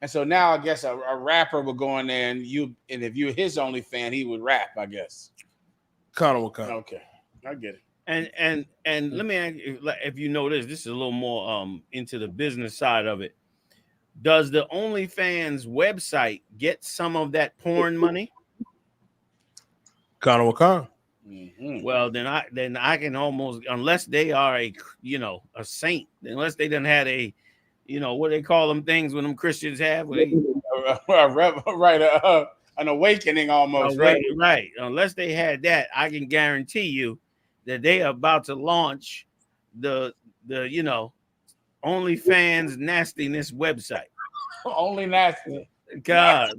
And so now I guess a rapper would go in there and if you're his only fan, he would rap, I guess. Kind of. Okay, I get it. And let me ask you, if you know this is a little more into the business side of it. Does the OnlyFans website get some of that porn money? Kind of. Well, then I can almost, unless they are a saint, unless they done had a, what they call them things when them Christians have, an awakening almost, right? Unless they had that, I can guarantee you that they are about to launch the OnlyFans nastiness website. Only nasty. God,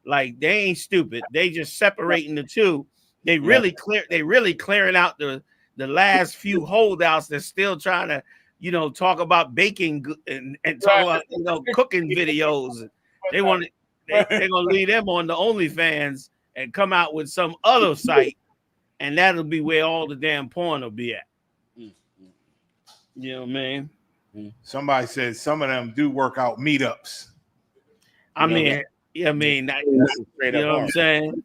like they ain't stupid. They just separating the two. They really clearing out the last few holdouts that's still trying to, talk about baking and talk about cooking videos. They're gonna leave them on the OnlyFans and come out with some other site, and that'll be where all the damn porn will be at. You know what I mean? Somebody said some of them do work out meetups. I mean, you know what I'm saying?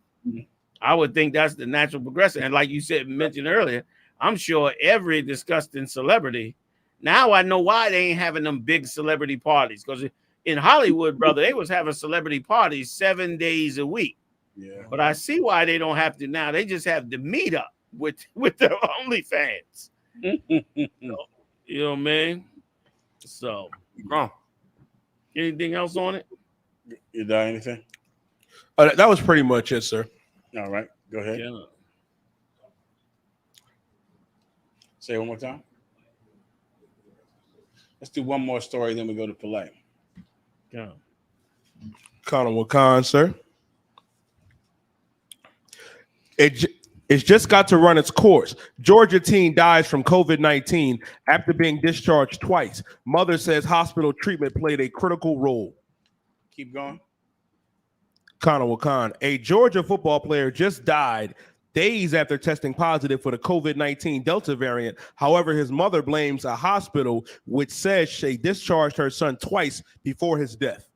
I would think that's the natural progression. And like you mentioned earlier, I'm sure every disgusting celebrity. Now I know why they ain't having them big celebrity parties. Because in Hollywood, brother, they was having celebrity parties 7 days a week. Yeah. But I see why they don't have to now. They just have the meetup with their OnlyFans. You know what I mean? So, anything else on it? You got anything? That was pretty much it, sir. All right, go ahead. Yeah. Say it one more time. Let's do one more story, then we go to Polight. Yeah. Colin Wakan, sir. It's just got to run its course. Georgia teen dies from COVID-19 after being discharged twice. Mother says hospital treatment played a critical role. Keep going. Khan, a Georgia football player just died days after testing positive for the COVID-19 Delta variant. However, his mother blames a hospital which says she discharged her son twice before his death.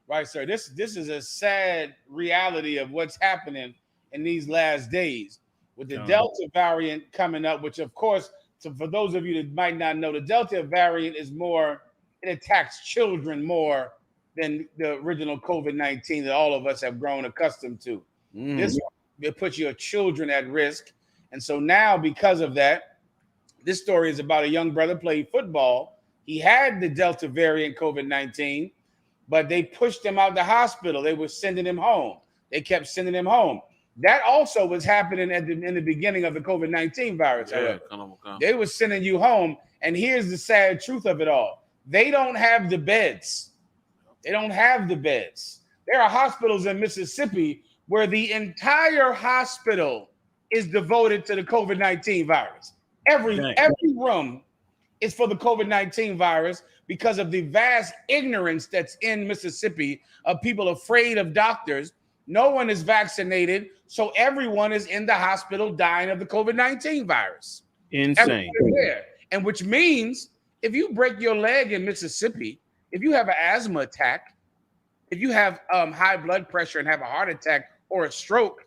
Right, sir. This is a sad reality of what's happening in these last days with the Delta variant coming up, which of course, so for those of you that might not know, the Delta variant is more, it attacks children more than the original COVID-19 that all of us have grown accustomed to. This it puts your children at risk. And so now because of that, this story is about a young brother playing football. He had the Delta variant COVID-19, but they pushed him out the hospital. They were sending him home. They kept sending him home. That also was happening in the beginning of the COVID-19 virus. They were sending you home. And here's the sad truth of it all. They don't have the beds. They don't have the beds. There are hospitals in Mississippi where the entire hospital is devoted to the COVID-19 virus. Every room is for the COVID-19 virus because of the vast ignorance that's in Mississippi of people afraid of doctors. No one is vaccinated, so everyone is in the hospital dying of the COVID-19 virus. Insane. And which means if you break your leg in Mississippi, if you have an asthma attack, if you have high blood pressure and have a heart attack or a stroke,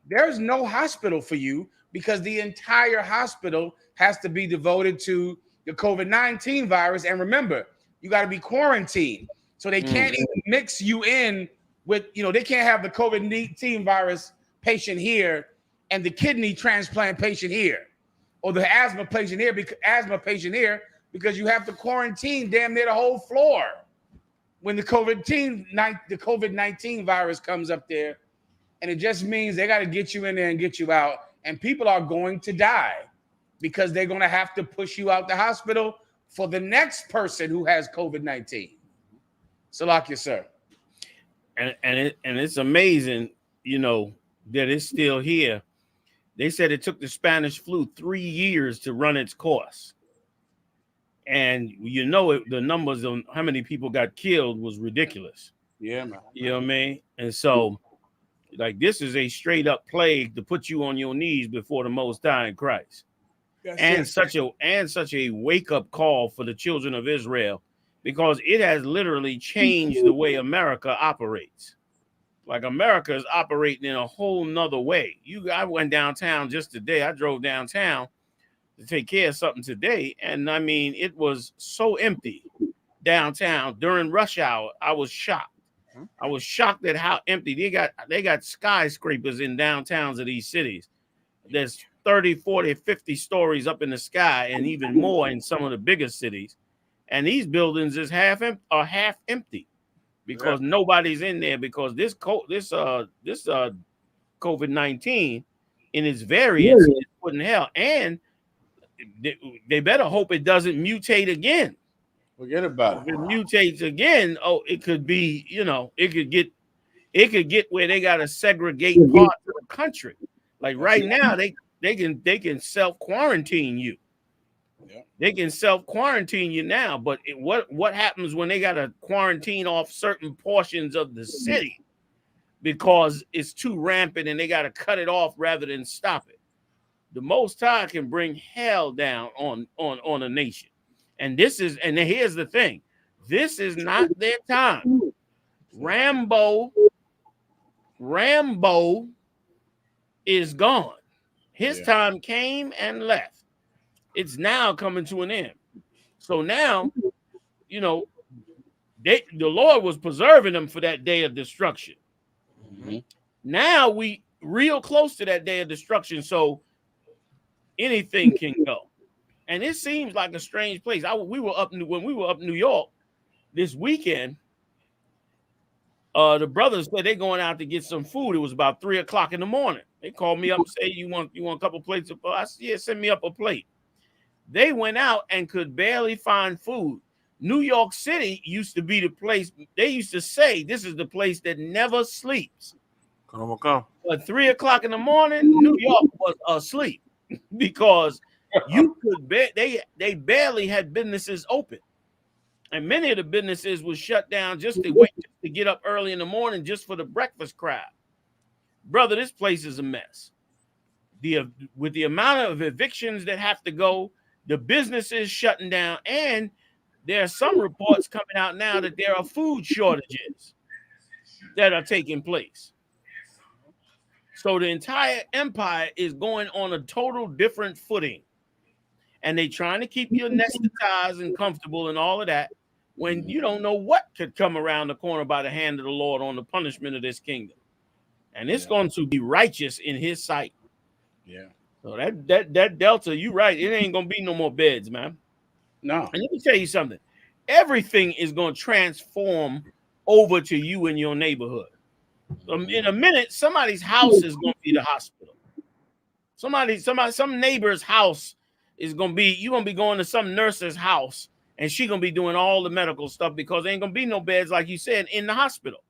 there's no hospital for you because the entire hospital has to be devoted to the COVID-19 virus. And remember, you got to be quarantined. So they can't even mix you in with, they can't have the COVID-19 virus patient here and the kidney transplant patient here or the asthma patient here because you have to quarantine damn near the whole floor when the COVID-19 virus comes up there. And it just means they got to get you in there and get you out. And people are going to die because they're going to have to push you out the hospital for the next person who has COVID-19. Salakia, sir. And it's amazing, that it's still here. They said it took the Spanish flu 3 years to run its course. And the numbers on how many people got killed was ridiculous. Yeah, man. You know what I mean? And so, this is a straight up plague to put you on your knees before the Most High in Christ. Such a wake up call for the children of Israel, because it has literally changed the way America operates. Like America is operating in a whole nother way. I went downtown just today. I drove downtown to take care of something today, and I mean, it was so empty downtown during rush hour. I was shocked. I was shocked at how empty they got skyscrapers in downtowns of these cities. There's 30, 40, 50 stories up in the sky, and even more in some of the bigger cities. And these buildings is half empty because nobody's in there, because this COVID-19 in its variants is putting hell. And they better hope it doesn't mutate again. Forget about it. If it mutates again, it could be, it could get where they got to segregate parts of the country. Like right now, they can self-quarantine you. Yeah. They can self-quarantine you now, but what happens when they got to quarantine off certain portions of the city because it's too rampant and they got to cut it off rather than stop it? The Most High can bring hell down on a nation. And here's the thing. This is not their time. Rambo is gone. His time came and left. It's now coming to an end. So now, the Lord was preserving them for that day of destruction. Mm-hmm. Now we real close to that day of destruction. So anything can go. And it seems like a strange place. When we were up New York this weekend, the brothers said they're going out to get some food. It was about 3:00 in the morning. They called me up and say, "You want a couple plates of food?" I said, "Yeah, send me up a plate." They went out and could barely find food. New York City used to be the place. They used to say this is the place that never sleeps. Come. But 3 o'clock in the morning, New York was asleep because you could they barely had businesses open. And many of the businesses were shut down just to wait to get up early in the morning just for the breakfast crowd. Brother, this place is a mess. With the amount of evictions that have to go, the businesses shutting down, and there are some reports coming out now that there are food shortages that are taking place. So the entire empire is going on a total different footing. And they trying to keep you anesthetized and comfortable and all of that when you don't know what could come around the corner by the hand of the Lord on the punishment of this kingdom. And it's going to be righteous in his sight. Yeah. So that Delta, you right, it ain't going to be no more beds, man. No. And let me tell you something. Everything is going to transform over to you in your neighborhood. In a minute, somebody's house is going to be the hospital. Some neighbor's house is going to be, you're going to be going to some nurse's house and she's going to be doing all the medical stuff because there ain't going to be no beds, like you said, in the hospital.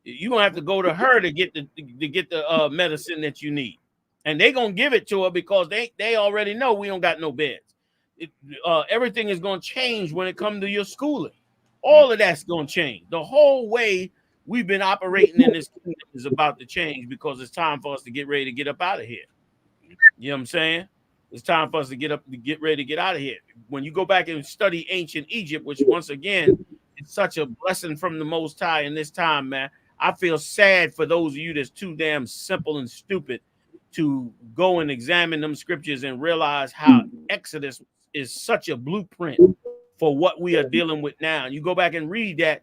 You're going to have to go to her to get the medicine that you need. And they're going to give it to her because they already know we don't got no beds. Everything is going to change when it comes to your schooling. All of that's going to change. The whole way we've been operating in this kingdom is about to change because it's time for us to get ready to get up out of here. You know what I'm saying? It's time for us to get ready to get out of here. When you go back and study ancient Egypt, which once again, it's such a blessing from the Most High in this time, man. I feel sad for those of you that's too damn simple and stupid to go and examine them scriptures and realize how Exodus is such a blueprint for what we are dealing with now. And you go back and read that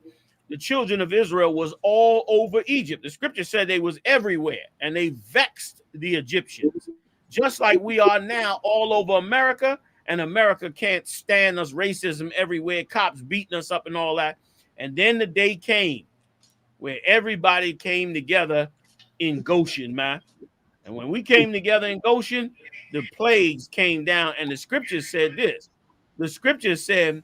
the children of Israel was all over Egypt. The scripture said they was everywhere and they vexed the Egyptians. Just like we are now all over America, and America can't stand us, racism everywhere, cops beating us up and all that. And then the day came where everybody came together in Goshen, man. And when we came together in Goshen, the plagues came down, and the scripture said this. The scripture said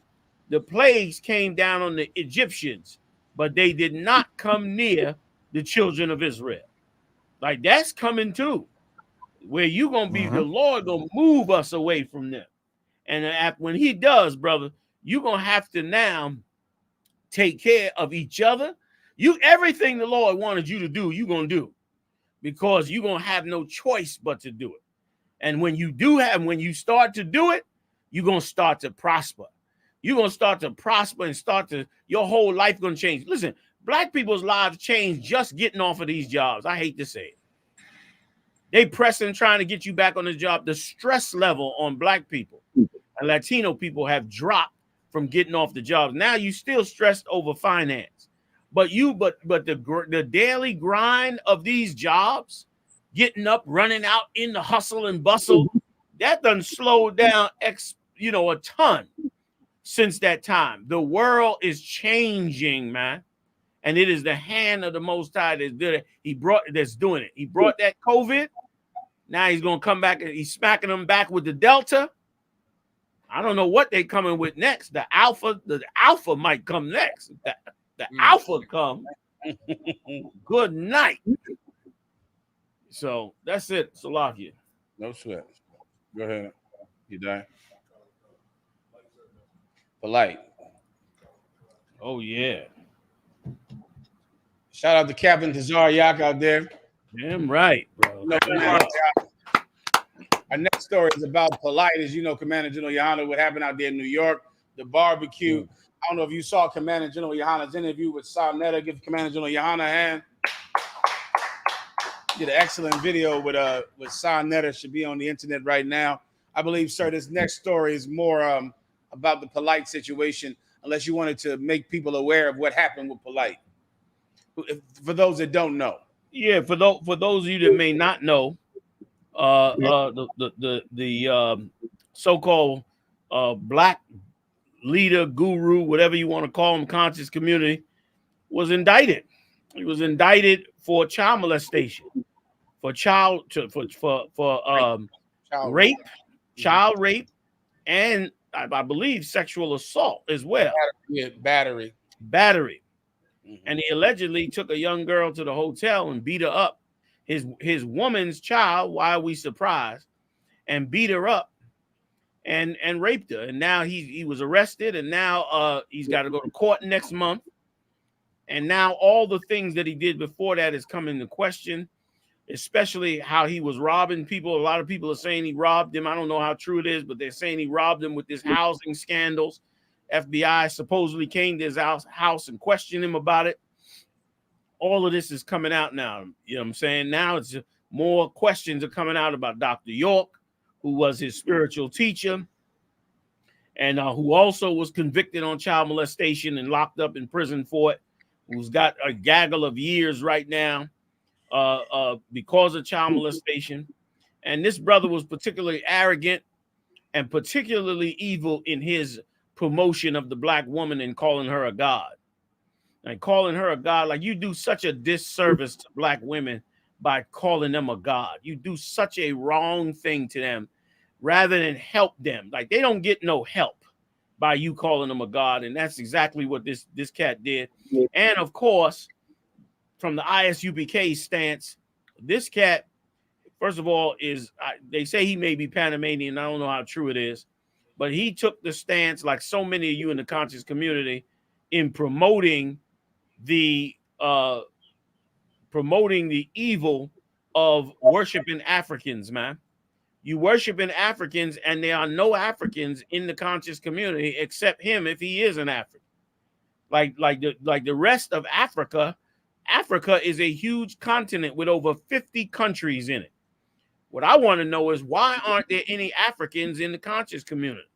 the plagues came down on the Egyptians, but they did not come near the children of Israel. Like, that's coming too. Where you gonna be, the Lord gonna move us away from them. And when he does, brother, you're gonna have to now take care of each other. Everything the Lord wanted you to do, you're gonna do, because you're gonna have no choice but to do it. And when you start to do it, you're gonna start to prosper. You're gonna start to prosper and your whole life gonna change. Listen, black people's lives change just getting off of these jobs. I hate to say it. They pressing, trying to get you back on the job. The stress level on black people and Latino people have dropped from getting off the jobs. Now you still stressed over finance, but the daily grind of these jobs, getting up, running out in the hustle and bustle, that done slowed down a ton since that time. The world is changing, man. And it is the hand of the Most High that's doing it. He brought that COVID. Now he's going to come back and he's smacking them back with the Delta. I don't know what they coming with next. The Alpha might come next. The Alpha come. Good night. So that's it. Salakia. No sweat. Go ahead. You done? Polight. Oh, yeah. Shout out to Captain Tazar Yak out there. Damn right, bro. Our next story is about Polight. As you know, Commander General Yahanna, what happened out there in New York, the barbecue. I don't know if you saw Commander General Yahanna's interview with Sarnetta. Give Commander General Yahanna a hand. Did an excellent video with Sarnetta. Should be on the internet right now. I believe, sir, this next story is more about the Polight situation, unless you wanted to make people aware of what happened with Polight. For those that don't know. Yeah, for those of you that may not know, the so-called black leader, guru, whatever you want to call him, conscious community, was indicted. He was indicted for child molestation, for child rape, and I believe sexual assault as well. Battery. and he allegedly took a young girl to the hotel and beat her up, his woman's child. Why are we surprised? And beat her up and raped her. And now he was arrested, and now he's got to go to court next month. And now all the things that he did before that is coming into question, especially how he was robbing people. A lot of people are saying he robbed them. I don't know how true it is, but they're saying he robbed them with his housing scandals. FBI supposedly came to his house and questioned him about it. All of this is coming out now. You know what I'm saying? Now it's more questions are coming out about Dr. York, who was his spiritual teacher, and who also was convicted on child molestation and locked up in prison for it, who's got a gaggle of years right now because of child molestation. And this brother was particularly arrogant and particularly evil in his promotion of the black woman and calling her a god. And calling her a god, like, you do such a disservice to black women by calling them a god. You do such a wrong thing to them rather than help them. Like, they don't get no help by you calling them a god. And that's exactly what this cat did. And of course, from the ISUPK stance, this cat, first of all, they say he may be Panamanian. I don't know how true it is, but he took the stance, like so many of you in the conscious community, in promoting the evil of worshiping Africans, man. You worshiping Africans, and there are no Africans in the conscious community except him if he is an African. Like the rest of Africa, Africa is a huge continent with over 50 countries in it. What I want to know is, why aren't there any Africans in the conscious community?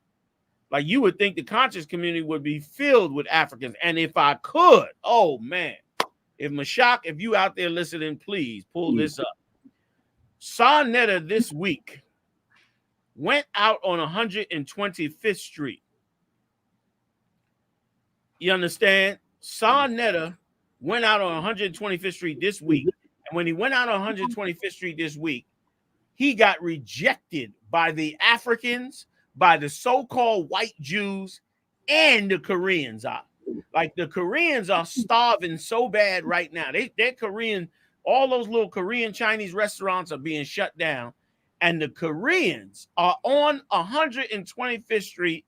Like, you would think the conscious community would be filled with Africans. And if I could, oh man, if Mashak, if you out there listening, please pull this up. Sarnetta this week went out on 125th Street. You understand? Sarnetta went out on 125th Street this week. And when he went out on 125th Street this week, he got rejected by the Africans, by the so-called white Jews, and the Koreans are. Like, the Koreans are starving so bad right now. They're Korean, all those little Korean Chinese restaurants are being shut down. And the Koreans are on 125th Street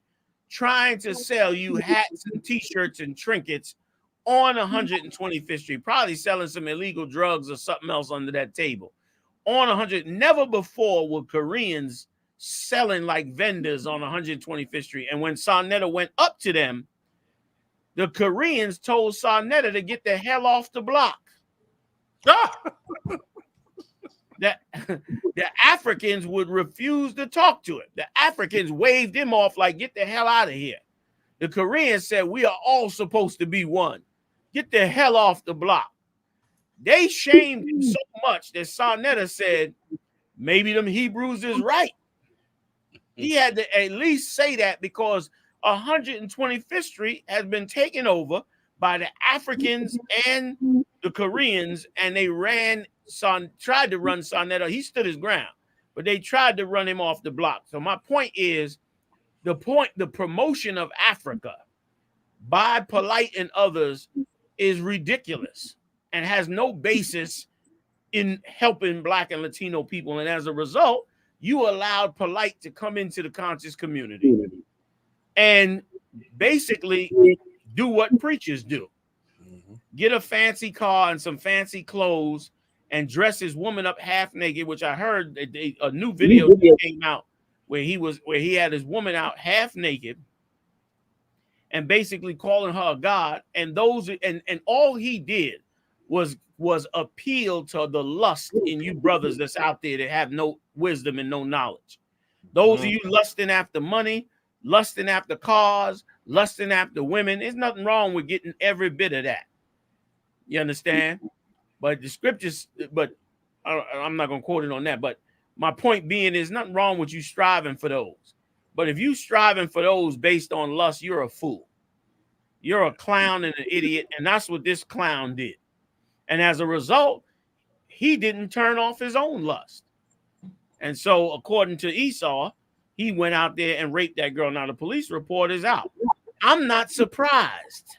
trying to sell you hats and t-shirts and trinkets on 125th Street, probably selling some illegal drugs or something else under that table. On 100, never before were Koreans selling like vendors on 125th Street. And when Sarnetta went up to them, the Koreans told Sarnetta to get the hell off the block. That the Africans would refuse to talk to him. The Africans waved him off like, get the hell out of here. The Koreans said, we are all supposed to be one. Get the hell off the block. They shamed him so much that Sarnetta said, maybe them Hebrews is right. He had to at least say that, because 125th Street has been taken over by the Africans and the Koreans, and they tried to run Sarnetta. He stood his ground, but they tried to run him off the block. So my point is, the promotion of Africa by Polight and others is ridiculous and has no basis in helping Black and Latino people. And as a result, you allowed Polight to come into the conscious community and basically do what preachers do. Get a fancy car and some fancy clothes and dress his woman up half naked, which I heard a new video came out where he had his woman out half naked and basically calling her a god. And all he did was appeal to the lust in you brothers that's out there that have no wisdom and no knowledge. Those of you lusting after money, lusting after cars, lusting after women, there's nothing wrong with getting every bit of that. You understand? But the scriptures, but I'm not going to quote it on that. But my point being, there's nothing wrong with you striving for those. But if you striving for those based on lust, you're a fool. You're a clown and an idiot. And that's what this clown did. And as a result, he didn't turn off his own lust. And so, according to Esau, he went out there and raped that girl. Now, the police report is out. I'm not surprised.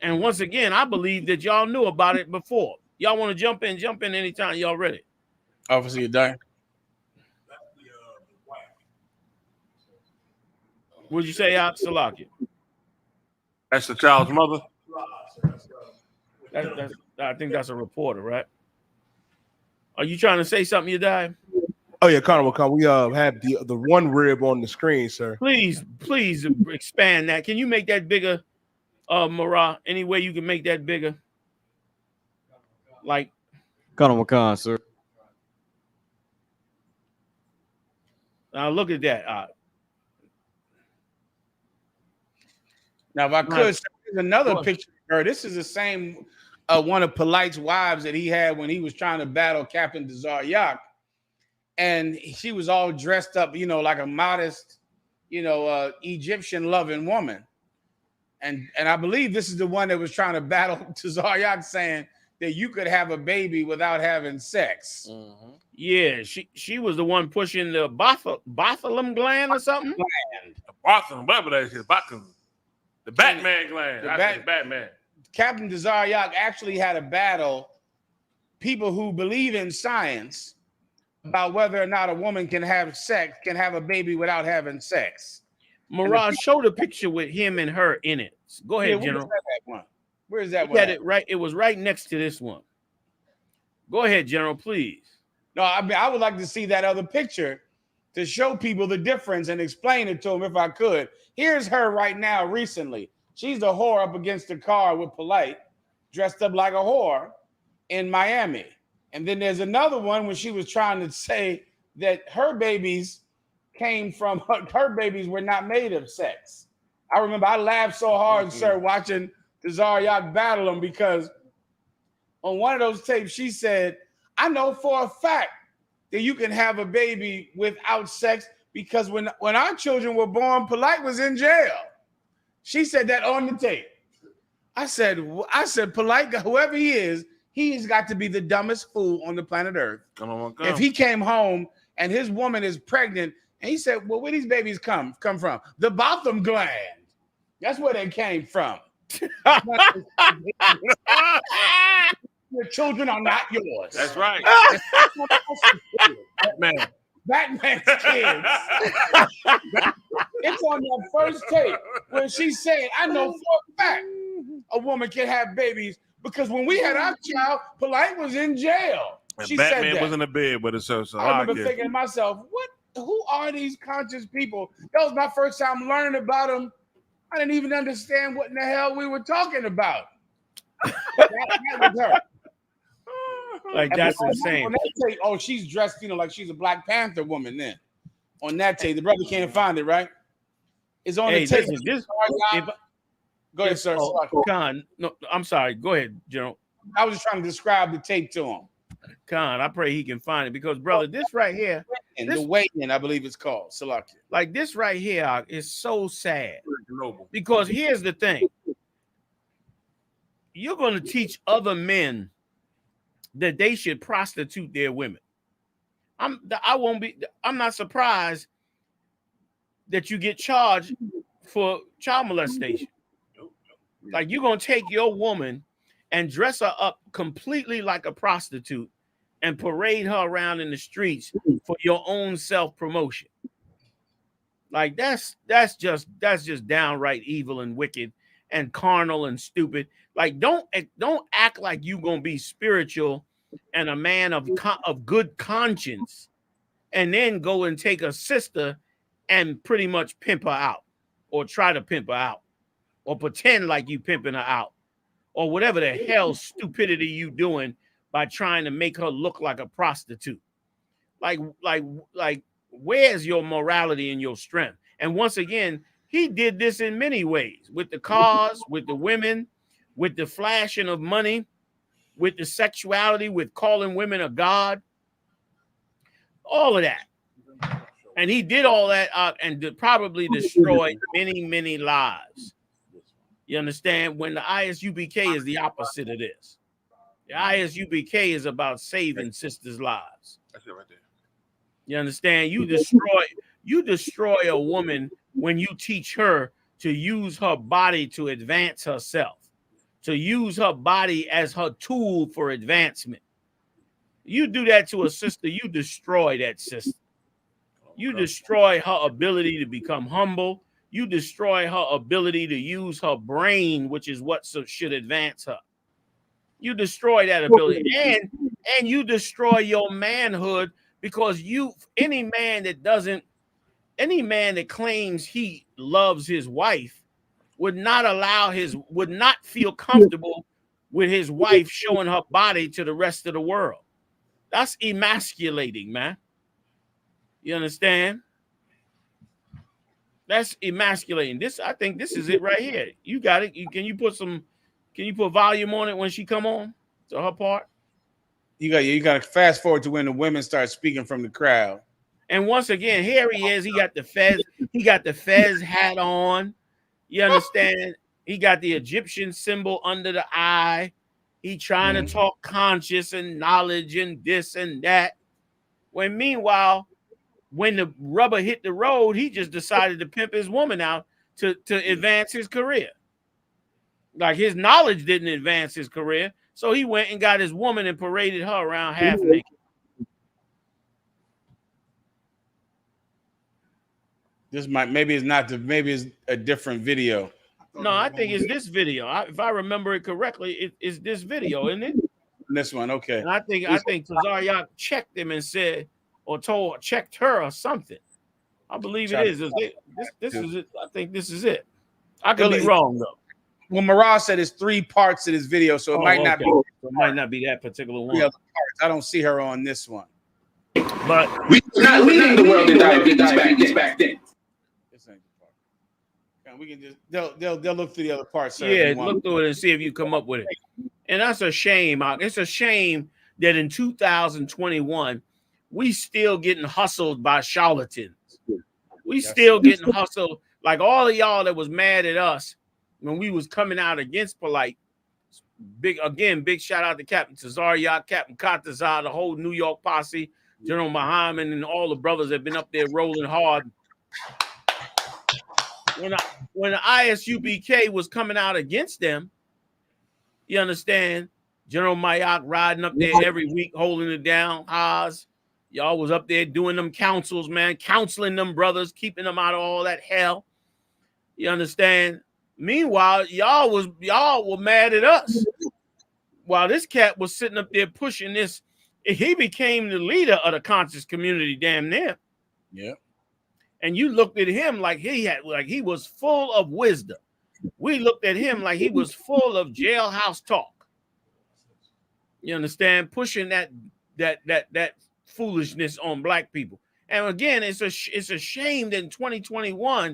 And once again, I believe that y'all knew about it before. Y'all want to jump in anytime y'all ready. Officer, you done? What'd you say, Salaki? That's the child's mother. I think that's a reporter, right? Are you trying to say something, you die? Oh yeah, Connor. We have the one rib on the screen, sir. Please expand that. Can you make that bigger, Marah? Any way you can make that bigger? Like Connor Wakan, sir. Now look at that. Now, if I could, there's another picture of her. This is the same one of Polight's wives that he had when he was trying to battle Captain Discharged. And she was all dressed up, like a modest, Egyptian loving woman. And I believe this is the one that was trying to battle Discharged, saying that you could have a baby without having sex. Mm-hmm. Yeah, she was the one pushing the Bartholomew gland or something. The Batman gland. Batman. Captain Discharged actually had a battle. People who believe in science about whether or not a woman can have a baby without having sex. Mirage showed a picture with him and her in it. Go ahead, General. Where's that one? He had it right. It was right next to this one. Go ahead, General, please. No, I would like to see that other picture to show people the difference and explain it to them if I could. Here's her right now recently. She's the whore up against the car with Polight, dressed up like a whore in Miami. And then there's another one when she was trying to say that her babies her babies were not made of sex. I remember I laughed so hard, sir, watching Discharged battle them, because on one of those tapes, she said, I know for a fact that you can have a baby without sex, because when our children were born, Polight was in jail. She said that on the tape. I said, Polight, whoever he is, he's got to be the dumbest fool on the planet Earth. If he came home and his woman is pregnant, and he said, well, where these babies come from? The Botham gland. That's where they came from. Your children are not yours. That's right. Batman's kids. It's on that first tape when she said, I know for a fact a woman can have babies, because when we had our child, Polight was in jail. And she Batman said that. was in the bed with her. So I remember thinking to myself, who are these conscious people? That was my first time learning about them. I didn't even understand what in the hell we were talking about. that was her. Like, that's insane. On that tape, she's dressed, like she's a Black Panther woman then. On that tape, the brother can't find it, right? It's on the tape. Go ahead, sir. Khan, no, I'm sorry. Go ahead, General. I was just trying to describe the tape to him. Khan, I pray he can find it, because, brother, this right here, the weigh-in, I believe it's called, Salakia. Like, this right here is so sad, because here's the thing. You're going to teach other men that they should prostitute their women. I'm not surprised that you get charged for child molestation. Like, you're going to take your woman and dress her up completely like a prostitute and parade her around in the streets for your own self-promotion. Like, that's just downright evil and wicked and carnal and stupid. Like, don't act like you gonna be spiritual and a man of good conscience, and then go and take a sister and pretty much pimp her out, or try to pimp her out, or pretend like you pimping her out, or whatever the hell stupidity you doing by trying to make her look like a prostitute. Like, where's your morality and your strength? And once again, he did this in many ways, with the cars, with the women, with the flashing of money, with the sexuality, with calling women a god, all of that. And he did all that and probably destroyed many, many lives. You understand? When the ISUPK is the opposite of this. The ISUPK is about saving sisters' lives. That's it right there. You understand? You destroy a woman when you teach her to use her body to advance herself. to use her body as her tool for advancement. You do that to a sister, you destroy that sister. You destroy her ability to become humble. You destroy her ability to use her brain, which is what should advance her. You destroy that ability, and you destroy your manhood, because any man that claims he loves his wife would not feel comfortable with his wife showing her body to the rest of the world. That's emasculating, man. You understand? That's emasculating. I think this is it right here. You got it. Can you put volume on it when she come on to her part? You got to fast forward to when the women start speaking from the crowd. And once again, here he is. He got the Fez hat on. You understand? He got the Egyptian symbol under the eye. He trying to talk conscious and knowledge and this and that. When meanwhile, when the rubber hit the road, he just decided to pimp his woman out to advance his career. Like, his knowledge didn't advance his career, so he went and got his woman and paraded her around half naked. Maybe it's a different video. No, I think it's this video. If I remember it correctly, it's this video, isn't it? This one, okay. And I think Tazariak checked him and said, or checked her or something. I believe it is. This is it. I think this is it. I could be wrong though. Well, Mirage said it's 3 parts to this video, so it might not be. It might not be that particular one. I don't see her on this one. But we're not leaving the world in diabetes back then. This ain't the part. We can just they'll look through the other parts. Yeah, look through it and see if you come up with it. And that's a shame. It's a shame that in 2021 we still getting hustled by charlatans. We still getting hustled, like all of y'all that was mad at us when we was coming out against Polight. Big shout out to Captain Tazariak, Captain Katazar, the whole New York posse, General Muhammad, and all the brothers that have been up there rolling hard. When the I.S.U.P.K was coming out against them, you understand, General Mayak riding up there every week, holding it down. Oz, y'all was up there doing them counsels, man, counseling them brothers, keeping them out of all that hell. You understand? Meanwhile, y'all were mad at us. While this cat was sitting up there pushing this, he became the leader of the conscious community, damn near. Yeah. And you looked at him like he was full of wisdom. We looked at him like he was full of jailhouse talk. You understand? Pushing that foolishness on black people. And again, it's a shame that in 2021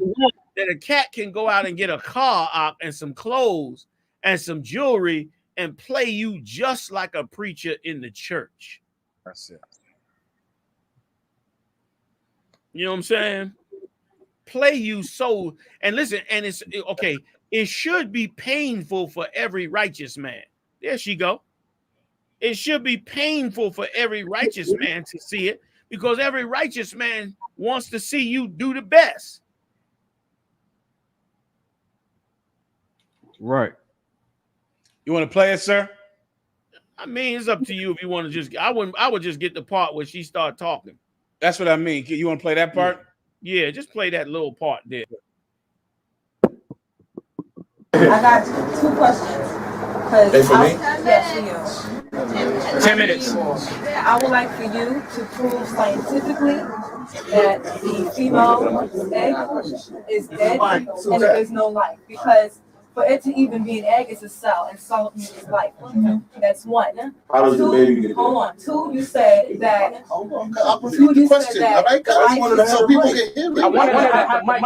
that a cat can go out and get a car and some clothes and some jewelry and play you just like a preacher in the church. That's it. You know what I'm saying? Play you so, and listen, and it's okay. It should be painful for every righteous man. There she go. It should be painful for every righteous man to see it, because every righteous man wants to see you do the best. Right. You want to play it, sir? I mean, it's up to you if you want to just. I would just get the part where she started talking. That's what I mean. You want to play that part? Yeah, just play that little part there. I got 2 questions. Hey, for me? Yes, for you. 10 minutes. I would like for you to prove scientifically that the female egg is dead and there is no life. Because for it to even be an egg, it's a cell, and cell means life. That's 1. How does the baby get it? Hold on. 2, you said that. I'll repeat the question, all right? I just wanted to so people can hear me. I wanted to have the mic. I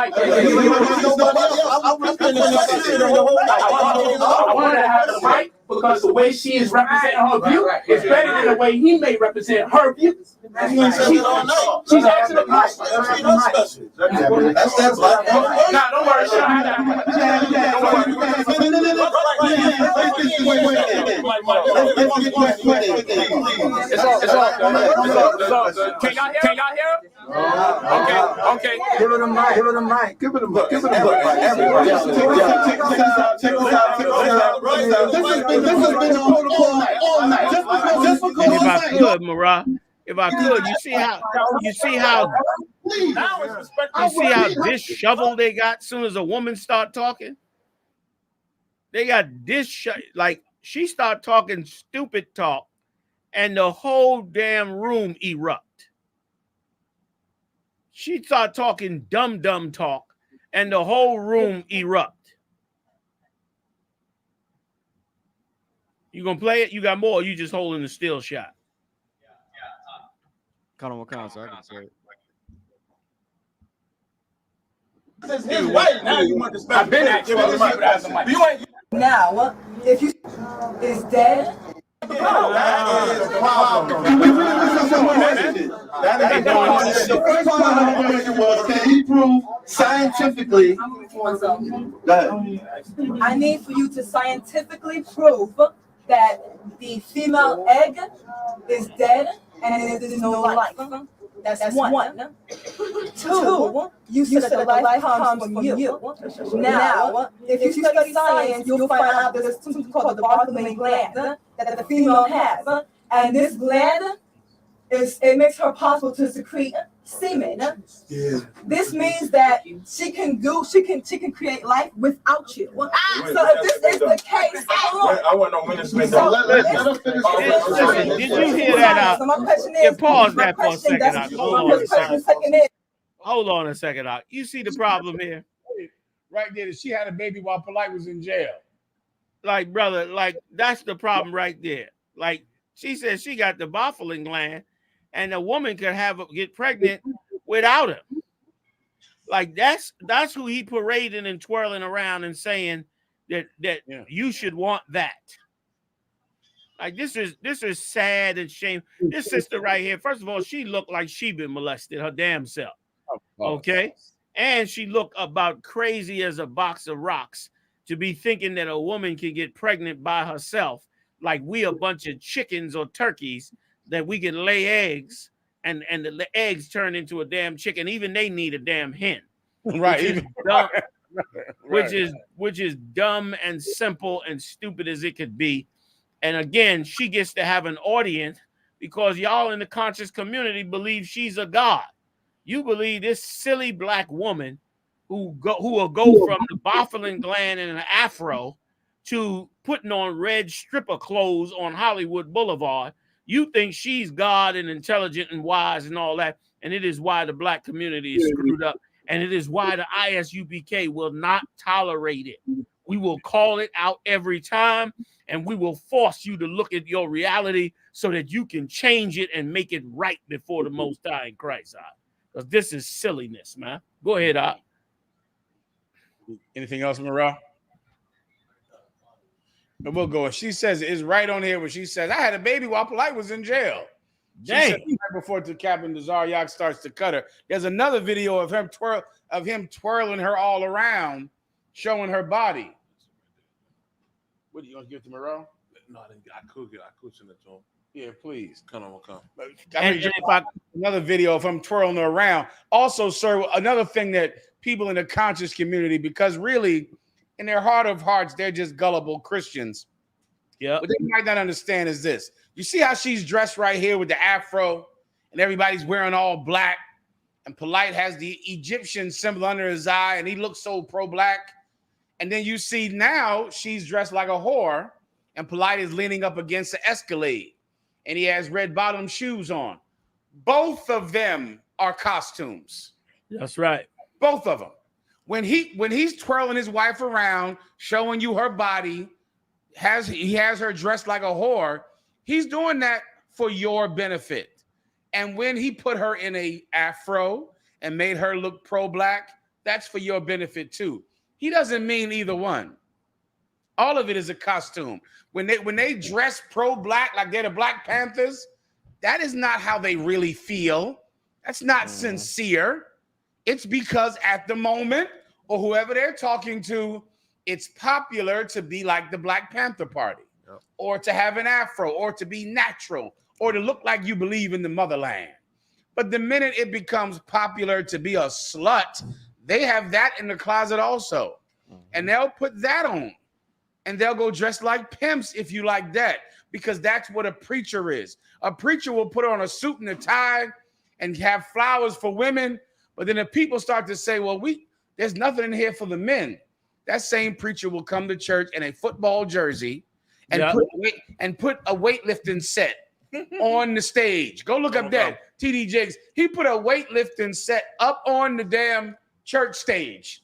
wanted to have the mic because the way she is representing her view is better than the way he may represent her view. She's asking the question. That's black. Nah, don't worry. She don't have that. Don't worry. It's all good. Can y'all hear? Okay. Give it a mic. Give it a mic. Give it a mic. Give it a mic. Everybody. Check this out. been the protocol all night. Just because And if I could, Marah, if I could, you see how disheveled they got as soon as a woman start talking? They got like she start talking stupid talk and the whole damn room erupt. She start talking dumb talk and the whole room erupt. You gonna play it? You got more, or you just holding the still shot? Kind of what kind, so I can say it. His wife, now you want to spend. I've been at you. You ain't. Now, if you is dead. That is the problem. The first part of the question was, can he prove scientifically? I need for you to scientifically prove that the female egg is dead and there is no life. That's one. Two, you said that the life comes from you. Now, if you study science, you'll find out there's something called the Bartholin gland that the female has. And this gland, it makes her possible to secrete semen. Yeah. This means that she can create life without you. So if this is the case, I want no minutes. Let us finish. Listen, did you hear that? So my question is, pause that for a second. Hold on a second. You see the problem here? Right there, she had a baby while Polight was in jail. Like, brother, like that's the problem right there. Like she said, she got the Bartholin gland, and a woman could get pregnant without him. Like that's who he parading and twirling around and saying that you should want that. Like this is sad and shame. This sister right here, first of all, she looked like she been molested her damn self. Okay, and she looked about crazy as a box of rocks to be thinking that a woman can get pregnant by herself, like we a bunch of chickens or turkeys that we can lay eggs and the eggs turn into a damn chicken. Even they need a damn hen, right? Which is dumb and simple and stupid as it could be. And again, she gets to have an audience because y'all in the conscious community believe she's a god. You believe this silly black woman who will go from the Bartholin gland and an afro to putting on red stripper clothes on Hollywood Boulevard. You think she's God and intelligent and wise and all that. And it is why the black community is screwed up. And it is why the ISUPK will not tolerate it. We will call it out every time, and we will force you to look at your reality so that you can change it and make it right before the Most High in Christ. Because this is silliness, man. Go ahead, Op. Anything else, Marah? And we'll go. She says it's right on here when she says, I had a baby while Polight was in jail. Dang. She said, right before the Captain Discharged starts to cut her. There's another video of him twirling her all around, showing her body. What are you gonna give to Marah? No, I could send it to him. Yeah, please. Come on. Another video of him twirling her around. Also, sir, another thing that people in the conscious community, because really, in their heart of hearts, they're just gullible Christians. Yeah. What they might not understand is this. You see how she's dressed right here with the afro, and everybody's wearing all black, and Polight has the Egyptian symbol under his eye, and he looks so pro-black. And then you see now she's dressed like a whore, and Polight is leaning up against the Escalade, and he has red bottom shoes on. Both of them are costumes. That's right. Both of them. When he's twirling his wife around, showing you her body, he has her dressed like a whore, he's doing that for your benefit. And when he put her in a afro and made her look pro-black, that's for your benefit too. He doesn't mean either one. All of it is a costume. When they dress pro-black like they're the Black Panthers, that is not how they really feel. That's not sincere. It's because at the moment, or whoever they're talking to, it's popular to be like the Black Panther Party, or to have an afro, or to be natural, or to look like you believe in the motherland. But the minute it becomes popular to be a slut, they have that in the closet also. And they'll put that on. and they'll go dressed like pimps if you like that, because that's what a preacher is. A preacher will put on a suit and a tie and have flowers for women, but then if people start to say, well, there's nothing in here for the men, that same preacher will come to church in a football jersey and put a weightlifting set on the stage. Go look up that. TD Jakes, he put a weightlifting set up on the damn church stage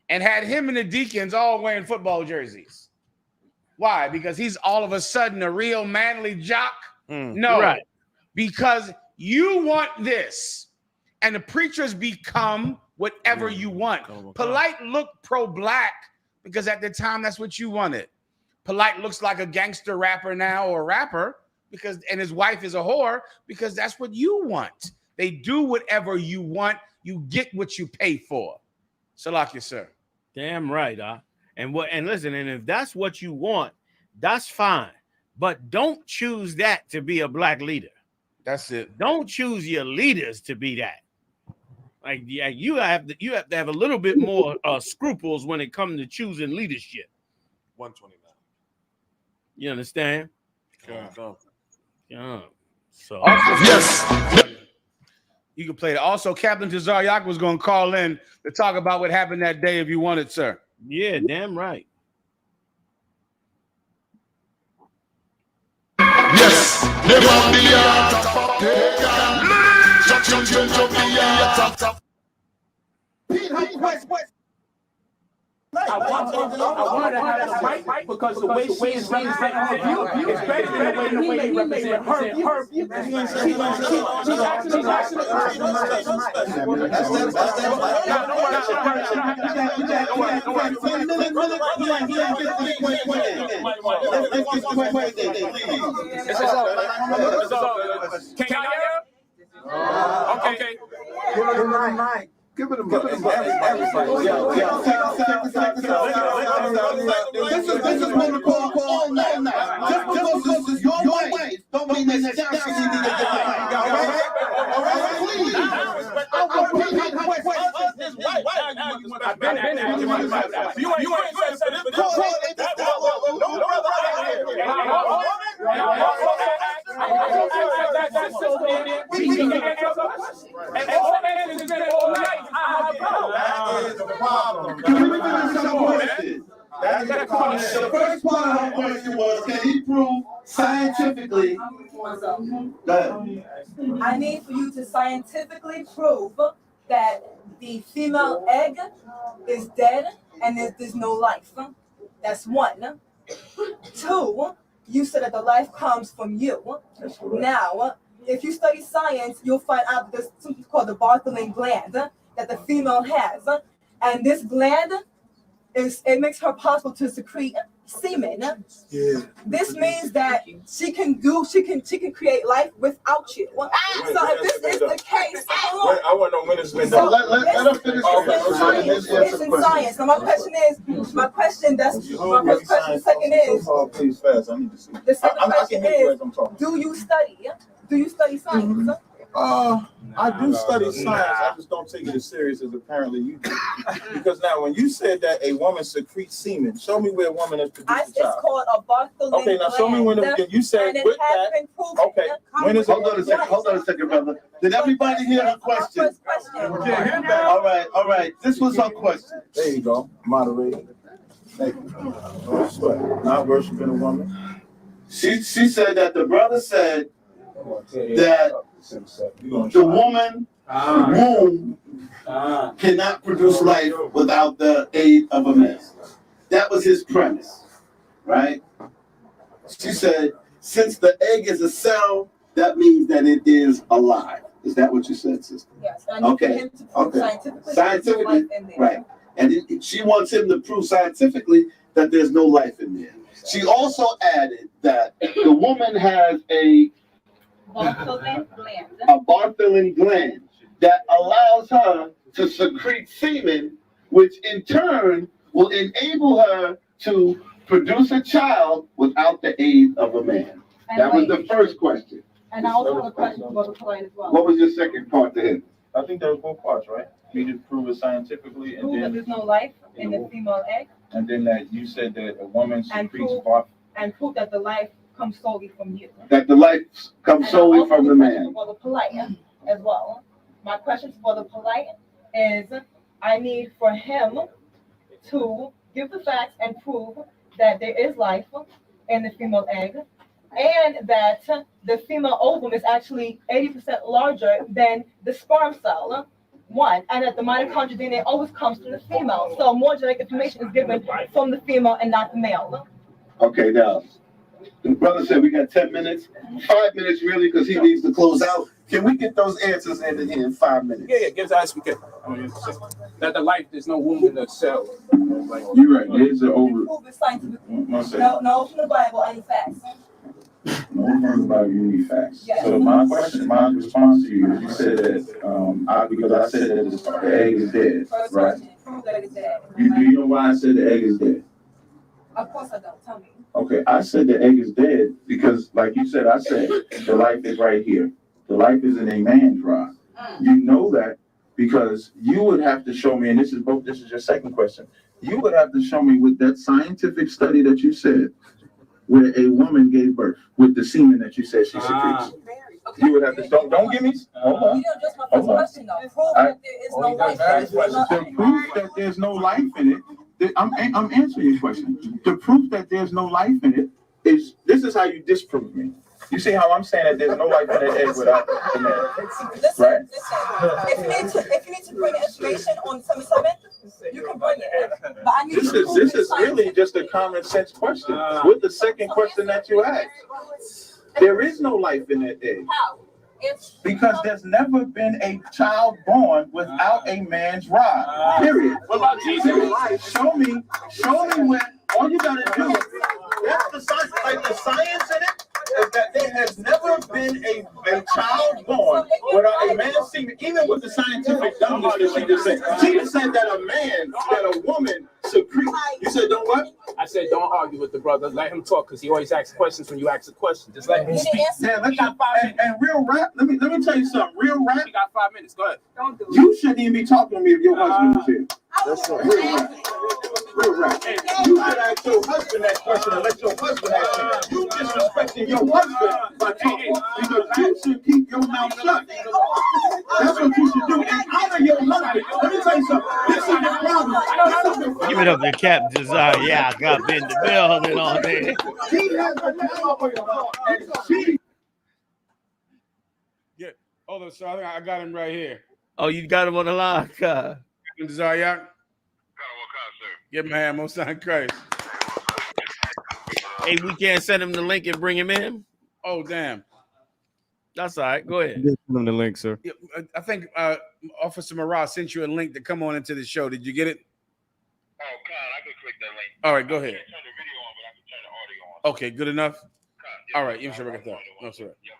and had him and the deacons all wearing football jerseys. Why? Because he's all of a sudden a real manly jock? No, Right. Because you want this, and the preachers become whatever you want. Polight looked pro-black because at the time that's what you wanted. Polight looks like a gangster rapper now, or rapper, and his wife is a whore because that's what you want. They do whatever you want. You get what you pay for. Salakia, sir. Damn right, and listen, and if that's what you want, that's fine. But don't choose that to be a black leader. That's it. Don't choose your leaders to be that. Like, yeah, you have to have a little bit more scruples when it comes to choosing leadership. 129. You understand? Go. Yeah. So yes, you can play it. Also, Captain Tazaryak was going to call in to talk about what happened that day if you wanted, sir. Yeah, damn right. Yes, never be I want to have a fight because the way she is representing her view is better than the way he may represent her view. She's actually okay. Give it a minute. This is protocol all night. Just because this is your wife, don't mean that she needs to get the mic. All right, please. I want to repeat my question. I've been at it. You ain't going to say this, The first part of her question was, can he prove scientifically? I need for you to scientifically prove that the female egg is dead and there's no life. That's one. Two, you said that the life comes from you. Now, if you study science, you'll find out that there's something called the Bartholin gland that the female has. And this gland, it makes her possible to secrete semen. Yeah. This means that she can create life without you. So if this is the case, I want to know when it's been so done. Let her finish. It's in science. Now my first question, second is, please fast. I need to see. The second question is, do you study science? I do study science. I just don't take it as serious as apparently you do. Because now, when you said that a woman secretes semen, show me where a woman has produced a child. It's called a Bartholin. Okay, now show me when you said with that. Okay, when is it? Hold on a second, brother. Did everybody hear her question? All right. This was her question. There you go. Moderator. Thank you. Not worshiping a woman. She said that the brother said that the woman womb cannot produce life without the aid of a man. That was his premise, right? She said, since the egg is a cell, that means that it is alive. Is that what you said, sister? Yes. Okay. Scientifically, right. And she wants him to prove scientifically that there's no life in there. She also added that the woman has a Bartholin gland that allows her to secrete semen, which in turn will enable her to produce a child without the aid of a man. That was the first question. And I also have a question for the Polight as well. What was your second part to him? I think that was both parts, right? You need to prove it scientifically and prove that there's no life in the female egg. And then that you said that a woman and secretes prove that the life comes solely from you. that the life comes solely from the man. For the Polight as well. My question for the Polight is, I need for him to give the facts and prove that there is life in the female egg, and that the female ovum is actually 80% larger than the sperm cell. One, and that the mitochondrial DNA always comes from the female. So more genetic information is given from the female and not the male. Okay, now the brother said we got 10 minutes, 5 minutes really, because he needs to close out. Can we get those answers in 5 minutes? Yeah, give us I.S.U.P.K. I mean, it's just that the life, there's no womb in the cell. Like, You're right. There's an over. No from the Bible, any facts. No one about you need facts. Yes. So my response to you is, you said that because I said that the egg is dead, right? Prove that it's dead. Do you know why I said the egg is dead? Of course I don't. Tell me. Okay, I said the egg is dead because, like you said, I said the life is right here. The life is in a man's rod. You know that because you would have to show me, and this is your second question. You would have to show me with that scientific study that you said, where a woman gave birth with the semen that you said she secretes. You would have to don't give me. Hold on. Hold on. The proof that there's no life in it. I'm answering your question. The proof that there's no life in it is this is how you disprove me. You see how I'm saying that there's no life in that egg without the man, right? Listen. If you need to bring information on 77, you can bring it. But I need This is really just a common sense question. With the second question that you asked, there is no life in that egg. How? Because there's never been a child born without a man's rod. Period. what about Jesus? Show me when all you gotta do, that's the science, like the science in it, is that there has never been a child born without a man's semen, even with the scientific numbers that she just said. She just said that a woman secretes. You said don't what? I said don't argue with the brother. Let him talk because he always asks questions when you ask a question. Just let him speak. Yeah, and real rap. Let me tell you something. Real rap. You got 5 minutes. Go ahead. You shouldn't even be talking to me if your husband was here. That's right. Real rap. Real rap. You should ask your husband that question and let your husband ask you. You disrespecting your husband by talking because you should keep your mouth shut. That's what you should do. And honor your husband. Let me tell you something. This is the problem. Give it up to Captain Desire. Yeah, I got in the building all day. Yeah. Hold on, so I got him right here. Oh, you got him on the line. Desire. Give him a hand, most time Christ. Hey, we can't send him the link and bring him in. Oh, damn. That's all right. Go ahead. Send him the link, sir. Yeah, I think Officer Marah sent you a link to come on into the show. Did you get it? Oh, God, I can click that link. All right, go ahead. I can't turn the video on, but I can turn the audio on. Okay, good enough? Yeah, all right, you sure about that? No, sir. Yeah,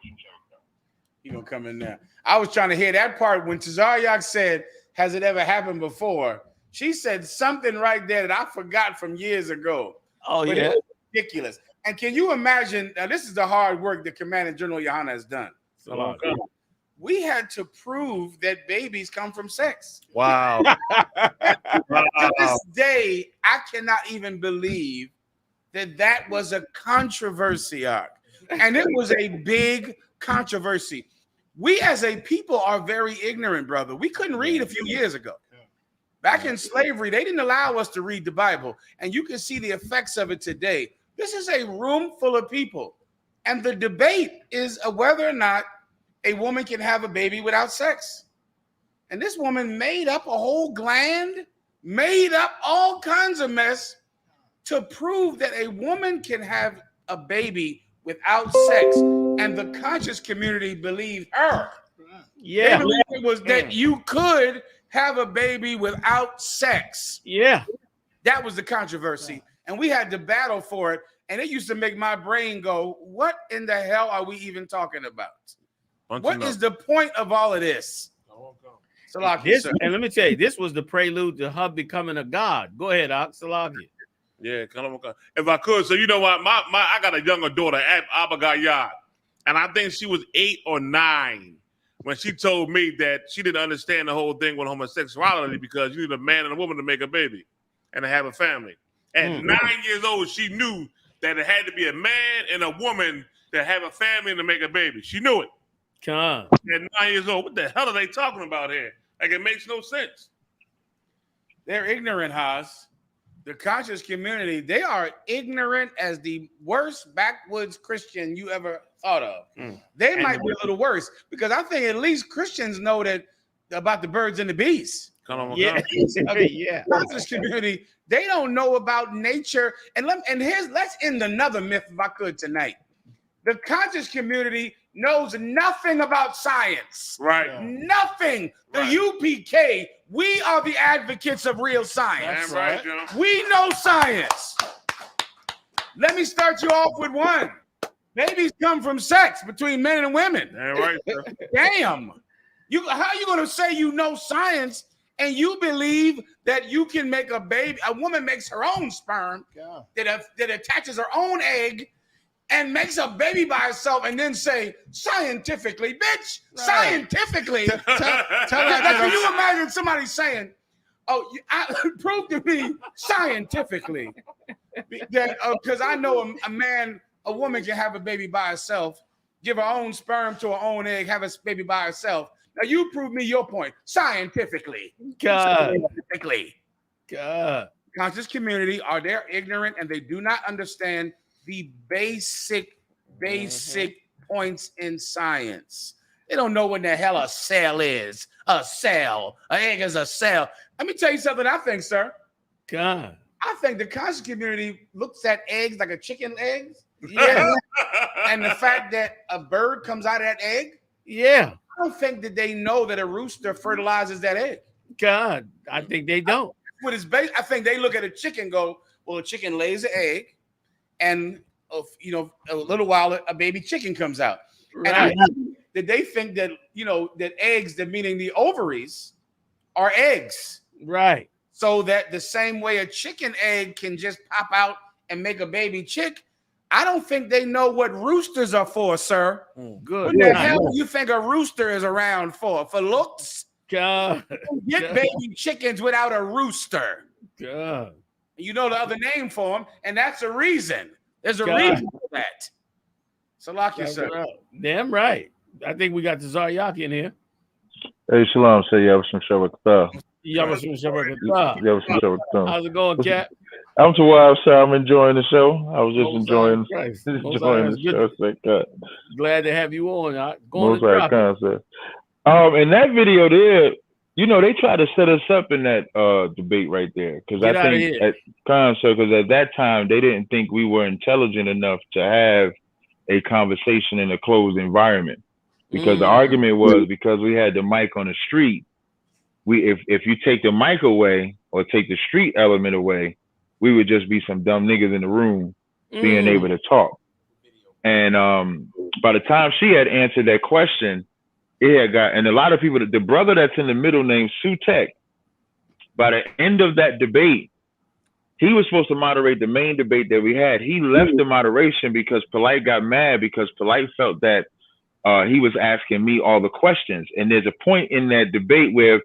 You gonna come in now? I was trying to hear that part when Tazaryak said, "Has it ever happened before?" She said something right there that I forgot from years ago. Oh, but yeah, it was ridiculous. And can you imagine? Now, this is the hard work that Commanding General Yahanna has done. So we had to prove that babies come from sex. wow. To this day, I cannot even believe that was a controversy, and it was a big controversy. We as a people are very ignorant, brother. We couldn't read a few years ago. Back in slavery, they didn't allow us to read the Bible, and you can see the effects of it today. This is a room full of people, and the debate is whether or not a woman can have a baby without sex. And this woman made up a whole gland, made up all kinds of mess to prove that a woman can have a baby without sex. And the conscious community believed her. Yeah. They believed it was that you could have a baby without sex. Yeah. That was the controversy. And we had to battle for it. And it used to make my brain go, what in the hell are we even talking about? What is the point of all of this? This, and let me tell you, this was the prelude to her becoming a god. Go ahead, Salaki. Yeah, if I could. So you know what? I got a younger daughter, Abagayad, and I think she was 8 or 9 when she told me that she didn't understand the whole thing with homosexuality because you need a man and a woman to make a baby and to have a family. At 9 years old, she knew that it had to be a man and a woman to have a family and to make a baby. She knew it. At 9 years old, what the hell are they talking about here? Like, it makes no sense. They're ignorant, Haas. The conscious community, they are ignorant as the worst backwoods Christian you ever thought of. They might be a little worse because I think at least Christians know that about the birds and the bees. Yeah. Conscious community, they don't know about nature. Let's end another myth if I could tonight. The conscious community knows nothing about science. Right. Nothing. The UPK, we are the advocates of real science. Damn right, John. We know science. Let me start you off with one. Babies come from sex between men and women. Damn right, sir. Damn. How are you going to say you know science and you believe that you can make a baby? A woman makes her own sperm that attaches her own egg and makes a baby by herself and then say, scientifically, bitch, scientifically. Can you imagine somebody saying, prove to me scientifically that, because I know a woman can have a baby by herself, give her own sperm to her own egg, have a baby by herself. Now you prove me your point scientifically. Scientifically. Conscious community they're ignorant and they do not understand the basic points in science. They don't know what the hell a cell is. A cell. An egg is a cell. Let me tell you something I think, sir. I think the conscious community looks at eggs like a chicken eggs. Yeah. And the fact that a bird comes out of that egg. Yeah. I don't think that they know that a rooster fertilizes that egg. I think they don't. What is based, I think they look at a chicken and go, well, a chicken lays an egg, and a little while a baby chicken comes out. And I think that they think that that eggs, that meaning the ovaries, are eggs. Right. So that the same way a chicken egg can just pop out and make a baby chick, I don't think they know what roosters are for, sir. Good. What the hell do you think a rooster is around for? For looks? Get baby chickens without a rooster. You know the other name for them, and that's a reason. There's a reason for that. Salakia, sir. Damn right. I think we got the Zaryaki in here. Hey, Shalom. Say Yavashim Shabbat. How's it going, Cat? I'm to wild, sir. I'm enjoying the show. I was just enjoying the show. Glad to have you on. Most sir. In that video there, they tried to set us up in that debate right there. Because I think because at that time they didn't think we were intelligent enough to have a conversation in a closed environment. Because the argument was because we had the mic on the street, if you take the mic away or take the street element away, we would just be some dumb niggas in the room being able to talk. And by the time she had answered that question, it had got, and a lot of people, the brother that's in the middle named I.S.U.P.K, by the end of that debate, he was supposed to moderate the main debate that we had. He left the moderation because Polight got mad because Polight felt that he was asking me all the questions. And there's a point in that debate where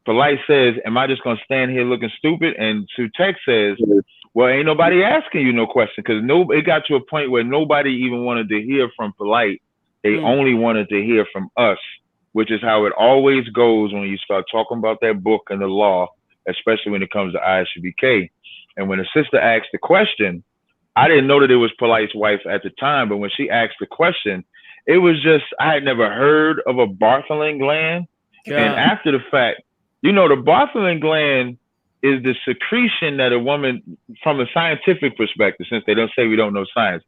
Polight says, am I just going to stand here looking stupid? And I.S.U.P.K says, well, ain't nobody asking you no question, because it got to a point where nobody even wanted to hear from Polight. They only wanted to hear from us, which is how it always goes when you start talking about that book and the law, especially when it comes to I.S.U.P.K. And when the sister asked the question, I didn't know that it was Polight's wife at the time, but when she asked the question, it was just, I had never heard of a Bartholin gland. And after the fact, the Bartholin gland is the secretion that a woman, from a scientific perspective, since they don't say we don't know science,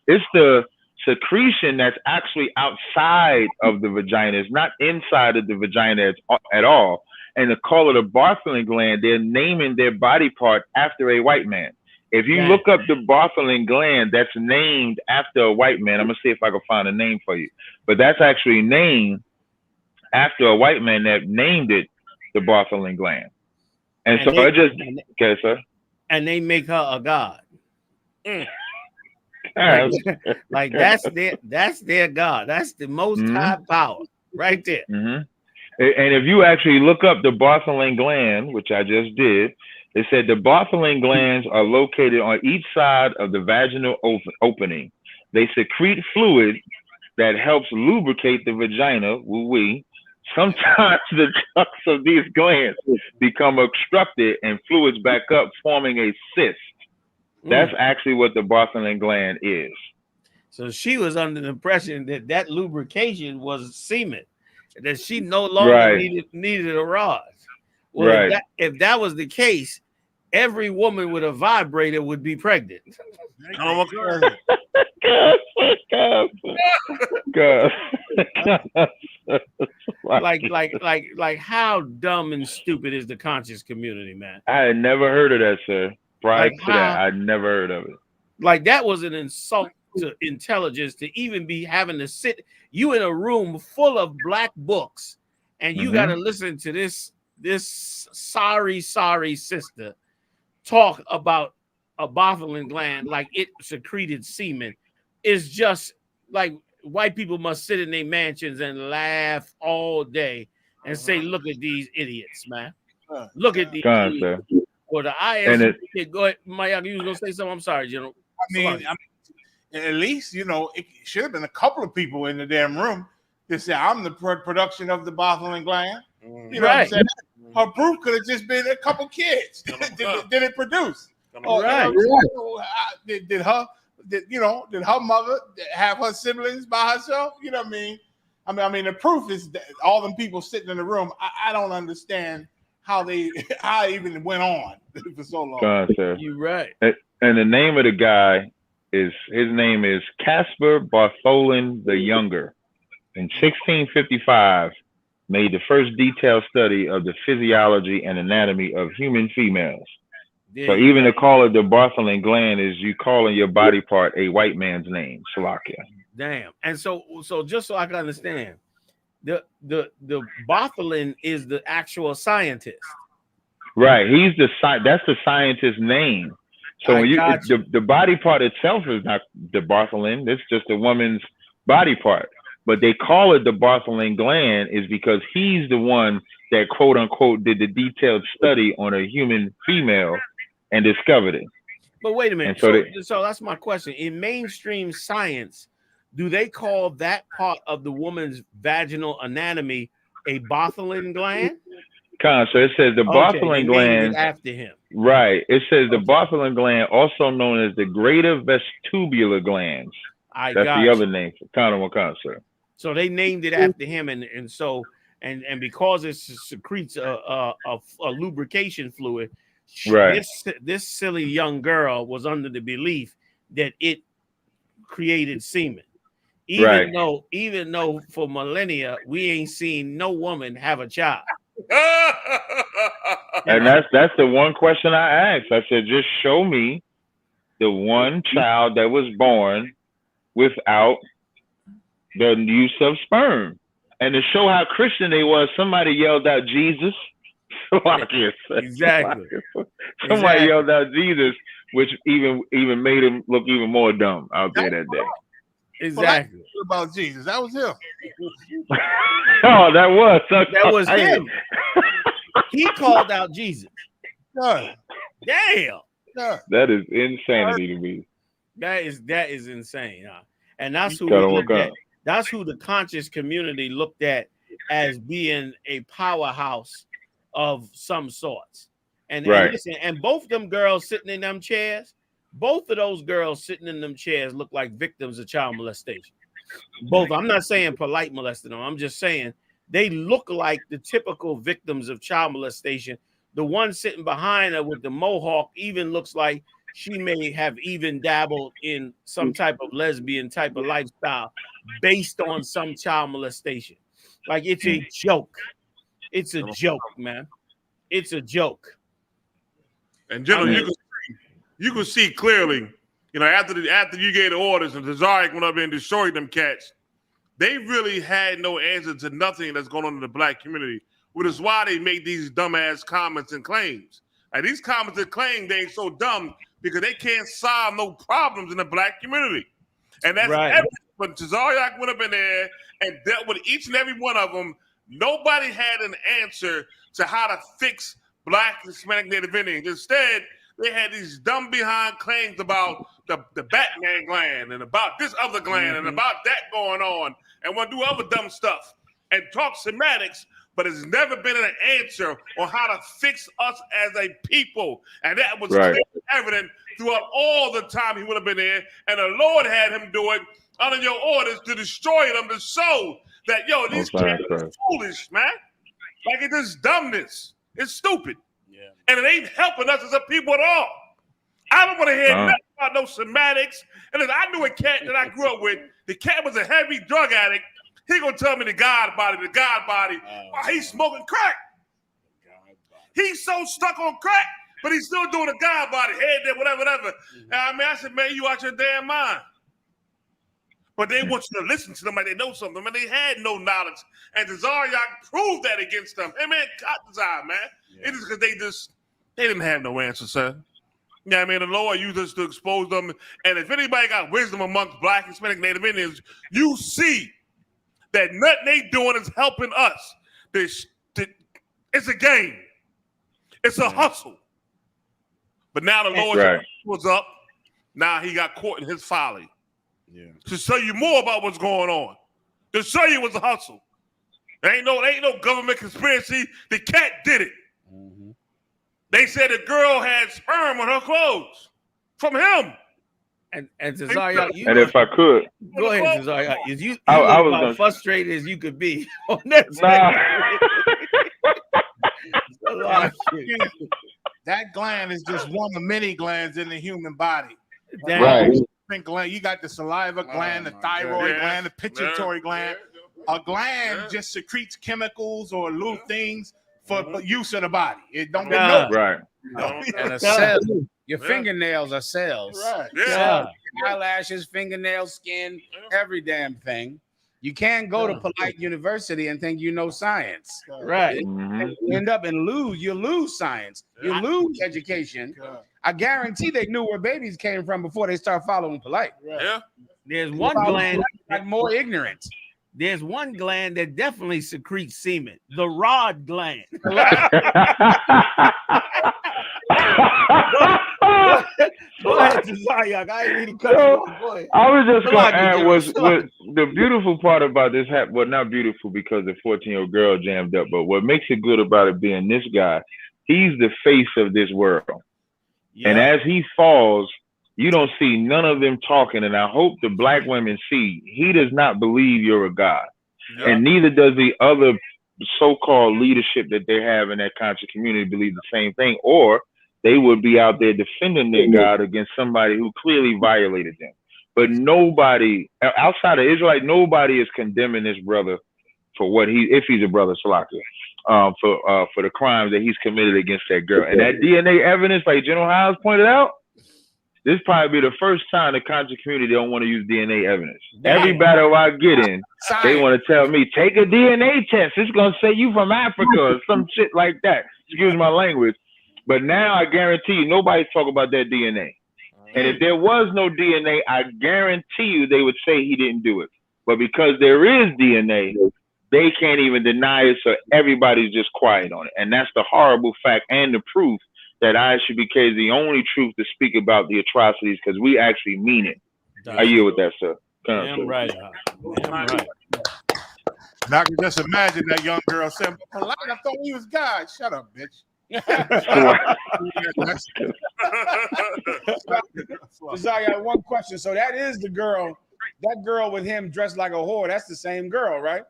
it's the secretion that's actually outside of the vagina. It's not inside of the vagina at all. And to call it a Bartholin gland, they're naming their body part after a white man. If you look up the Bartholin gland, that's named after a white man. I'm going to see if I can find a name for you. But that's actually named after a white man that named it the Bartholin gland. And so I just, okay, sir. And they make her a god. Like that's their god. That's the most high power right there. And if you actually look up the Bartholin gland, which I just did, It said the Bartholin glands are located on each side of the vaginal opening. They secrete fluid that helps lubricate the vagina. Woo-wee. Sometimes the ducts of these glands become obstructed and fluids back up, forming a cyst. That's actually what the Bartholin gland is. So she was under the impression that that lubrication was semen, that she no longer needed a rod. Well, if that was the case, every woman with a vibrator would be pregnant. Like how dumb and stupid is the conscious community, man? I had never heard of that, sir. Prior to that, I'd never heard of it. Like that was an insult to intelligence to even be having to sit you in a room full of black books and you got to listen to this sorry sister talk about a Bartholin gland like it secreted semen. Is just like white people must sit in their mansions and laugh all day and say, look at these idiots, man. Look at these idiots. Or the I.S.U.P.K. Go ahead, Mayaka, you was gonna say something. I'm sorry, General. I mean, at least, you know, it should have been a couple of people in the damn room that said, I'm the production of the Bartholin gland. You know what I'm saying? Her proof could have just been a couple kids. Did it produce? Did her mother have her siblings by herself? You know what I mean? I mean, the proof is that all them people sitting in the room. I don't understand how it even went on for so long. You're right. And the name of the guy his name is Caspar Bartholin the Younger. In 1655, made the first detailed study of the physiology and anatomy of human females. So even to call it the Bartholin gland is you calling your body part a white man's name, Salakia. Damn. And so just so I can understand, the Bartholin is the actual scientist. Right. That's the scientist's name. So when the body part itself is not the Bartholin, it's just a woman's body part. But they call it the Bartholin gland is because he's the one that quote unquote did the detailed study on a human female and discovered it. But wait a minute. So that's my question. In mainstream science, do they call that part of the woman's vaginal anatomy a Bartholin gland? So it says the Bartholin gland after him. Right. It says the Bartholin gland, also known as the greater vestibular glands. That's the other name for Wakanda, sir. So they named it after him, and because it secretes a lubrication fluid, right? This silly young girl was under the belief that it created semen, even though for millennia we ain't seen no woman have a child. And that's the one question I asked. I said, just show me the one child that was born without the use of sperm. And to show how Christian they was, somebody yelled out Jesus. Exactly. Somebody yelled out Jesus, which even made him look even more dumb out there that day. Exactly. About Jesus. That was him. Oh, that was him. He called out Jesus. God. Damn. God. That is insanity to me. That is insane. And that's who we looked at. That's who the conscious community looked at as being a powerhouse of some sorts. And listen, and both them girls sitting in them chairs, both of those girls sitting in them chairs look like victims of child molestation. Both. I'm not saying Polight molested them. I'm just saying they look like the typical victims of child molestation. The one sitting behind her with the mohawk even looks like she may have even dabbled in some type of lesbian type of lifestyle based on some child molestation. Like it's a joke. It's a joke, man. It's a joke. And General, you can see clearly, you know, after you gave the orders and Tazariak went up there and destroyed them cats, they really had no answer to nothing that's going on in the black community, which is why they make these dumbass comments and claims. And these comments and claims, they ain't so dumb because they can't solve no problems in the black community. And that's evidence. But Tazariak went up in there and dealt with each and every one of them. Nobody had an answer to how to fix Black, Hispanic, Native Indians. Instead, they had these dumb behind claims about the Batman gland and about this other gland and about that going on, and want to do other dumb stuff and talk semantics, but it's never been an answer on how to fix us as a people. And that was clearly evident throughout all the time he would have been there. And the Lord had him do it under your orders to destroy them, to show that, yo, these kids are foolish, man. Like, it's just dumbness. It's stupid. Yeah. And it ain't helping us as a people at all. I don't want to hear nothing about no semantics. And then I knew a cat that I grew up with. The cat was a heavy drug addict. He gonna tell me the God body. While he's smoking crack. He's so stuck on crack, but he's still doing a God body, head there, whatever. And I mean, I said, man, you out your damn mind. But they want you to listen to them like they know something. Man, they had no knowledge. And D.C.Officer proved that against them. Hey, man, cut this out, man. Yeah. It is because they didn't have no answer, sir. Yeah, I mean, the Lord used us to expose them. And if anybody got wisdom amongst Black, Hispanic, Native Indians, you see that nothing they doing is helping us. It's a game. It's a hustle. But now the Lord was up. Now he got caught in his folly. Yeah. To show you more about what's going on. To show you what's a hustle. There ain't no government conspiracy. The cat did it. Mm-hmm. They said the girl had sperm on her clothes from him. And D.C.Officer, and if I could go ahead, D.C.Officer. You I was about frustrated as you could be on that. That gland is just one of many glands in the human body. Right. Gland. You got the saliva gland, the thyroid gland, the pituitary gland. A gland just secretes chemicals or little things for use of the body. It don't get no. Right. And a cell. Your fingernails are cells. Right. Yeah. Eyelashes, fingernails, skin, every damn thing. You can't go to Polight University and think you know science. Right. You end up and you lose science. You lose education. I guarantee they knew where babies came from before they start following Polight. Yeah. There's one gland like more ignorant. There's one gland that definitely secretes semen. The rod gland. Go ahead, D.C.Officer. I ain't need to cut you off. Go ahead. I was just going to add was the beautiful part about this well, not beautiful because the 14-year-old girl jammed up, but what makes it good about it being this guy, he's the face of this world. Yeah. And as he falls, you don't see none of them talking. And I hope the Black women see he does not believe you're a God. Yeah. And neither does the other so-called leadership that they have in that conscious community believe the same thing, or they would be out there defending their God against somebody who clearly violated them. But nobody outside of Israelite, nobody is condemning this brother for what if he's a brother, Salaka, for the crimes that he's committed against that girl. And that DNA evidence, like General Howes pointed out, this probably be the first time the conscious community don't want to use DNA evidence. Damn. Every battle I get in, they want to tell me, take a DNA test. It's going to say you from Africa or some shit like that. Excuse my language. But now I guarantee you, nobody's talking about that DNA. And if there was no DNA, I guarantee you they would say he didn't do it. But because there is DNA, they can't even deny it, so everybody's just quiet on it. And that's the horrible fact and the proof that I.S.U.P.K is the only truth to speak about the atrocities, because we actually mean it. I yield with that, sir. Damn right. Damn right. Now I can just imagine that young girl saying, "Polight, I thought he was God." Shut up, bitch. I got one question. So that is the girl, that girl with him dressed like a whore. That's the same girl, right?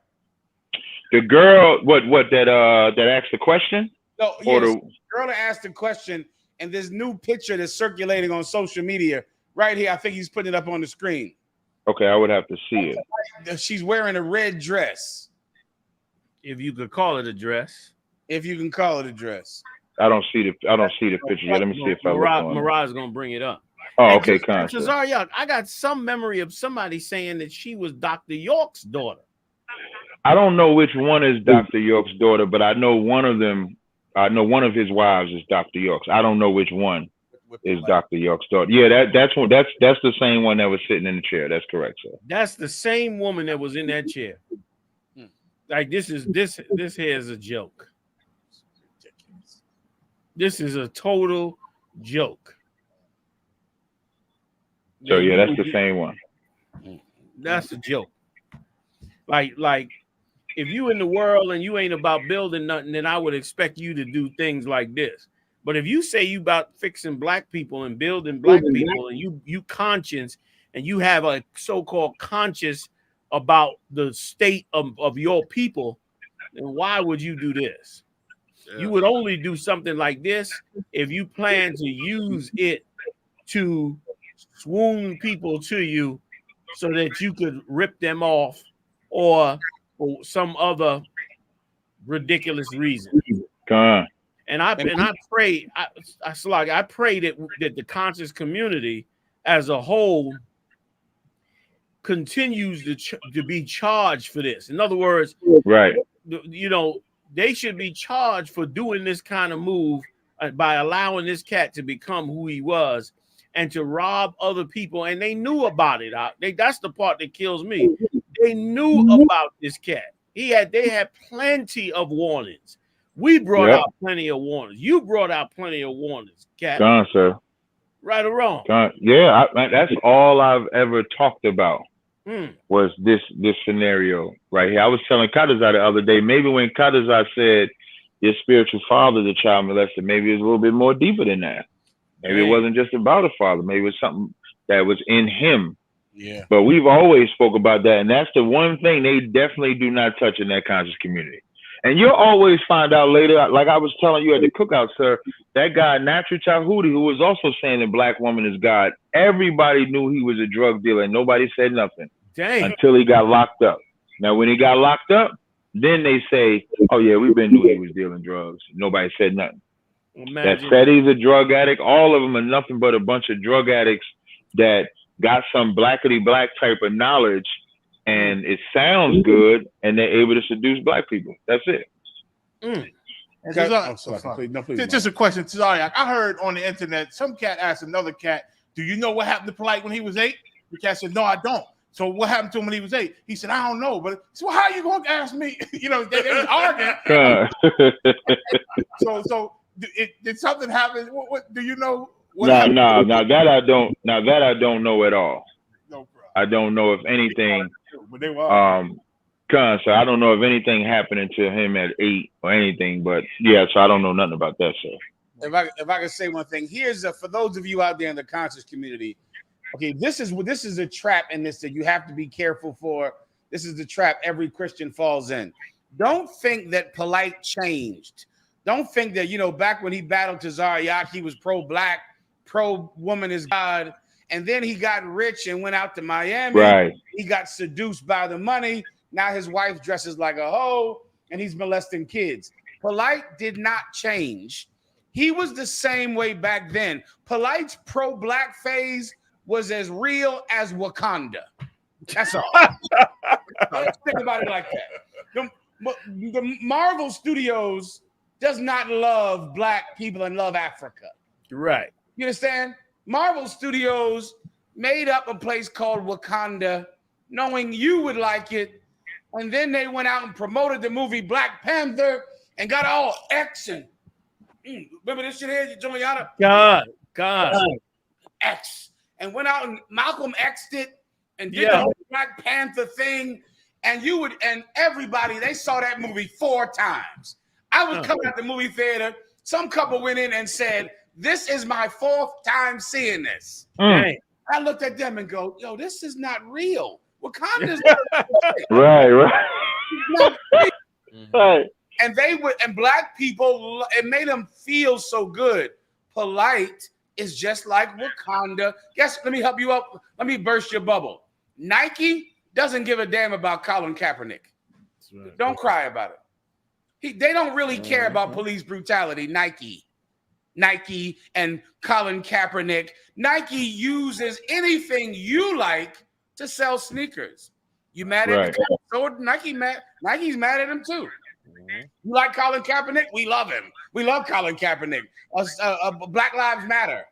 The girl, that asked the question? No, yes, the girl that asked the question, and this new picture that's circulating on social media right here. I think he's putting it up on the screen. Okay, I would have to see it. She's wearing a red dress. If you could call it a dress. If you can call it a dress. I don't see the picture yet. Let me see if Mariah's gonna bring it up. Oh, okay, D.C.Officer, I got some memory of somebody saying that she was Dr. York's daughter. I don't know which one is Dr. York's daughter, but I know one of them. I know one of his wives is Dr. York's. I don't know which one is Dr. York's daughter. Yeah, that's one. That's the same one that was sitting in the chair. That's correct, sir. That's the same woman that was in that chair. Like this here is a joke. This is a total joke. So yeah, that's the same one. That's a joke. Like if you in the world and you ain't about building nothing, then I would expect you to do things like this. But if you say you about fixing black people and building black people, and you conscious and you have a so-called conscious about the state of your people, then why would you do this? Yeah. You would only do something like this if you plan to use it to swoon people to you so that you could rip them off, or for some other ridiculous reason. And I pray, I pray that the conscious community as a whole continues to be charged for this. In other words, right? You know, they should be charged for doing this kind of move by allowing this cat to become who he was and to rob other people. And they knew about it. That's the part that kills me. They knew about this cat. They had plenty of warnings. We brought out plenty of warnings. You brought out plenty of warnings, cat. Gone, sir. Right or wrong? Yeah, that's all I've ever talked about. Was this scenario right here. I was telling Kadazar the other day, maybe when Kadazar said your spiritual father, the child molested, maybe it was a little bit more deeper than that. Maybe it wasn't just about a father. Maybe it was something that was in him. Yeah. But we've always spoke about that. And that's the one thing they definitely do not touch in that conscious community. And you'll always find out later, like I was telling you at the cookout, sir, that guy, Natri Chahudi, who was also saying the black woman is God, everybody knew he was a drug dealer and nobody said nothing. Dang. Until he got locked up. Now, when he got locked up, then they say, oh, yeah, we've been knew he was dealing drugs. Nobody said nothing. That said he's a drug addict. All of them are nothing but a bunch of drug addicts that got some blackety-black type of knowledge, and it sounds good, and they're able to seduce black people. That's it. Just a question. Sorry, I heard on the internet, some cat asked another cat, do you know what happened to Polight when he was 8? The cat said, no, I don't. So what happened to him when he was 8? He said, I don't know. But so how are you going to ask me? You know, they was arguing. So did something happen? What do you know? No, that I don't. Now that I don't know at all. No problem. I don't know if anything. So I don't know if anything happening to him at 8 or anything. But yeah, so I don't know nothing about that, sir. If I can say one thing, here's for those of you out there in the conscious community. Okay, this is a trap in this that you have to be careful for. This is the trap every Christian falls in. Don't think that Polight changed. Don't think that, you know, back when he battled Tazariak, he was pro-black, pro-woman is God, and then he got rich and went out to Miami. Right. He got seduced by the money. Now his wife dresses like a hoe, and he's molesting kids. Polight did not change. He was the same way back then. Polight's pro-black phase was as real as Wakanda. That's all. Let's think about it like that. The Marvel Studios does not love black people and love Africa. Right. You understand? Marvel Studios made up a place called Wakanda, knowing you would like it, and then they went out and promoted the movie Black Panther and got all X and remember this shit here, GEN.YAHANNA? God. X. And went out and Malcolm X'd it and did the whole Black Panther thing. And everybody, they saw that movie 4 times. I was coming out the movie theater. Some couple went in and said, this is my 4th time seeing this. I looked at them and go, yo, this is not real. Wakanda's not real. Right. And black people, it made them feel so good. Polight is just like Wakanda. Let me help you up. Let me burst your bubble. Nike doesn't give a damn about Colin Kaepernick. Right. Don't cry about it. They don't really care about police brutality. Nike and Colin Kaepernick. Nike uses anything you like to sell sneakers. You mad at him? So Nike's mad at him too. You like Colin Kaepernick? We love him. We love Colin Kaepernick. Black Lives Matter.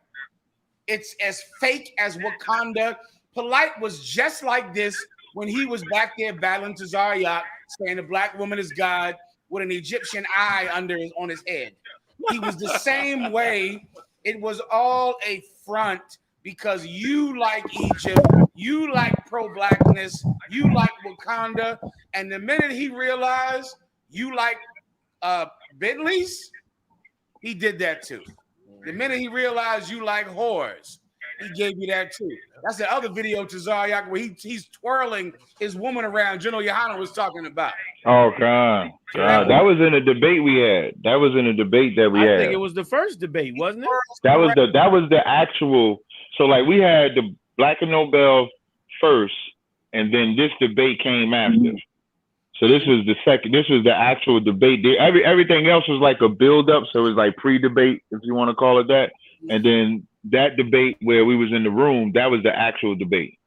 It's as fake as Wakanda. Polight was just like this when he was back there battling Tazariak, saying the black woman is God with an Egyptian eye on his head. He was the same way. It was all a front because you like Egypt, you like pro-blackness, you like Wakanda, and the minute he realized you like Bentleys, he did that too. The minute he realized you like whores, he gave you that too. That's the other video to Zaryak where he's twirling his woman around. GEN.YAHANNA was talking about. Oh God. That was in a debate we had. That was in a debate that we had. I think it was the first debate, wasn't it? That was the actual. So like we had the Black and Nobel first, and then this debate came after. So this was the second. This was the actual debate. Everything else was like a build up. So it was like pre-debate, if you want to call it that. And then that debate where we was in the room, that was the actual debate.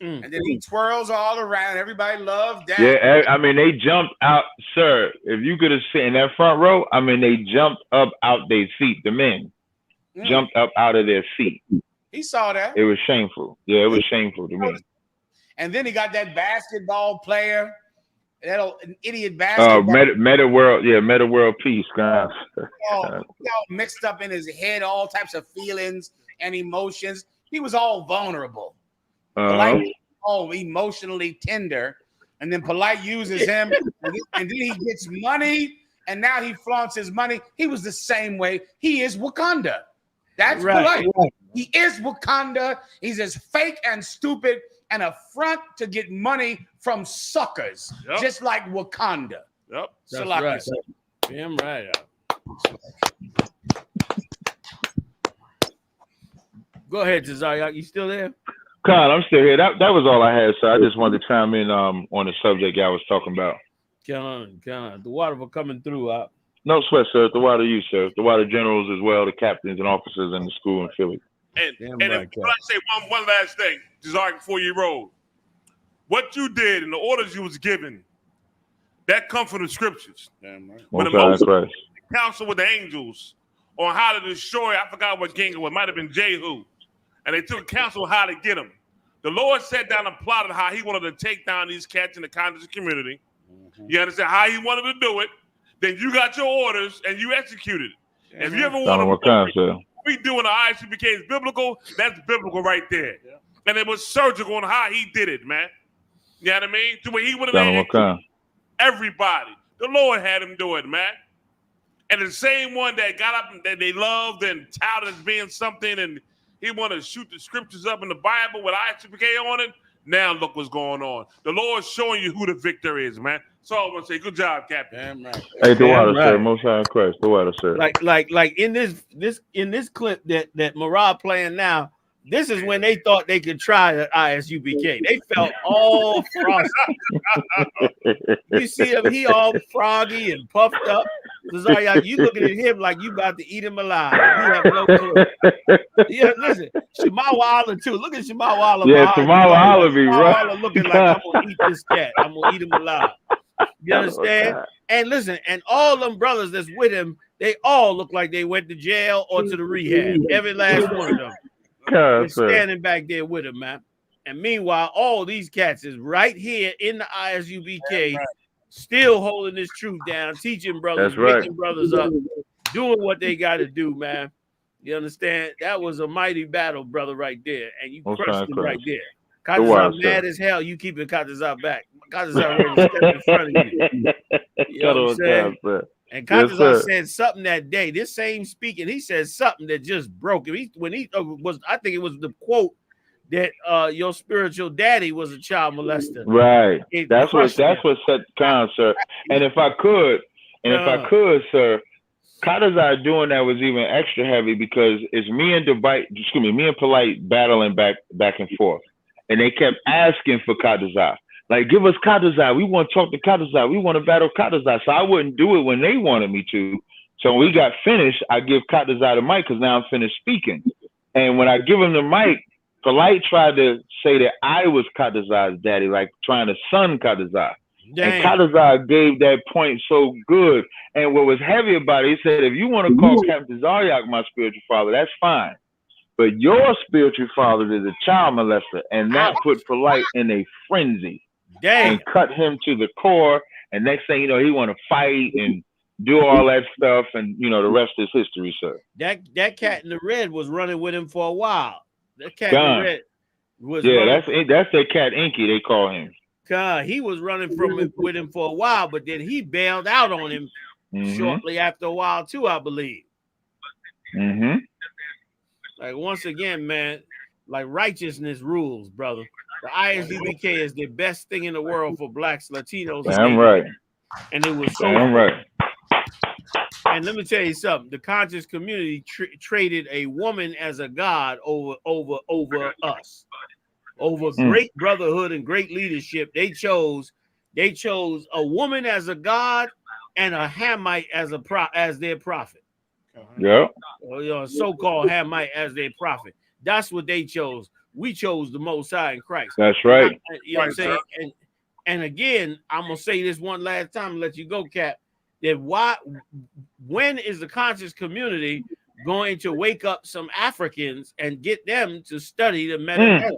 And then he twirls all around. Everybody loved that. Yeah, I mean they jumped out, sir. If you could have sat in that front row, I mean they jumped up out their seat. The men jumped up out of their seat. He saw that. It was shameful. Yeah, it was shameful to me. And then he got that basketball player, an idiot basketball. Meta World Peace, guys. all mixed up in his head, all types of feelings and emotions. He was all vulnerable. Polight, all emotionally tender. And then Polight uses him, and then he gets money, and now he flaunts his money. He was the same way. He is Wakanda. That's Polight. He is Wakanda. He's as fake and stupid and a front to get money from suckers, just like Wakanda. Yep. That's right. Damn right. Go ahead, Zaryak. You still there? Khan, I'm still here. That was all I had, so I just wanted to chime in on the subject y'all was talking about. Count on. The water for coming through. No sweat, sir. The water you, sir. The water generals as well, the captains and officers in the school in Philly. And I say one last thing, Zaryak, before you roll. What you did and the orders you was given, that come from the scriptures. Damn right. When the Moses counsel with the angels on how to destroy, I forgot what king it was, might have been Jehu. And they took counsel on how to get him. The Lord sat down and plotted how he wanted to take down these cats in the conscious community. You understand how he wanted to do it. Then you got your orders and you executed it. If you ever want to we doing the I.S.U.P.K is biblical, that's biblical right there. Yeah. And it was surgical on how he did it, man. You know what I mean? To where he would have everybody. The Lord had him do it, man. And the same one that got up and that they loved and touted as being something, and he wanted to shoot the scriptures up in the Bible with I.S.U.P.K on it. Now look what's going on. The Lord's showing you who the victor is, man. So I want to say, good job, Captain. Damn right. Hey, the water, sir. Most high in Christ. The water, sir. Like in this clip that Marab playing now, this is when they thought they could try the I.S.U.P.K. They felt all frosty. You see him, he all froggy and puffed up. Zaryak, you looking at him like you about to eat him alive. You have no clue. Yeah, listen, Shemawa Allah too. Look at Shemawa Allah. Yeah, Shemawa Allah be right. Looking like I'm gonna eat this cat. I'm gonna eat him alive. You understand? And listen, and all them brothers that's with him, they all look like they went to jail or to the rehab. Every last one of them. They're standing back there with him, man. And meanwhile, all these cats is right here in the I.S.U.P.K, still holding this truth down, teaching brothers, picking brothers up, doing what they got to do, man. You understand? That was a mighty battle, brother, right there. And you crushed him right there. Katazar mad as hell. You keeping Katazar back. Katazar ready to step in front of you. You know what I'm saying? And Katazar said something that day. This same speaking, he said something that just broke him. I think it was the quote that your spiritual daddy was a child molester. Right. That's what set the con, sir. And if I could, sir, Katazar doing that was even extra heavy because it's me and Polight battling back and forth. And they kept asking for Katazar. Like, give us Katazar. We want to talk to Katazar. We want to battle Katazar. So I wouldn't do it when they wanted me to. So when we got finished, I give Katazar the mic because now I'm finished speaking. And when I give him the mic, Polight tried to say that I was Katazar's daddy, like trying to son Katazar. And Katazar gave that point so good. And what was heavy about it, he said, if you want to call Captain Zaryak my spiritual father, that's fine. But your spiritual father is a child molester. And that put Polight in a frenzy. And cut him to the core. And next thing you know, he want to fight and do all that stuff, and you know the rest is history, sir. That cat in the red was running with him for a while. That cat in the red was that's that cat Inky, they call him. He was running with him for a while, but then he bailed out on him shortly after a while too, I believe. Like once again, man, like righteousness rules, brother. The ISUPK is the best thing in the world for blacks, Latinos. Damn right. And it was so damn right. And let me tell you something: the conscious community traded a woman as a god over us, over great brotherhood and great leadership. They chose a woman as a god and a Hamite as their prophet. Yeah. A so-called Hamite as their prophet. That's what they chose. We chose the Most High in Christ. That's right. You know what I'm saying? And again, I'm gonna say this one last time and let you go, Cap. That when is the conscious community going to wake up some Africans and get them to study the meta?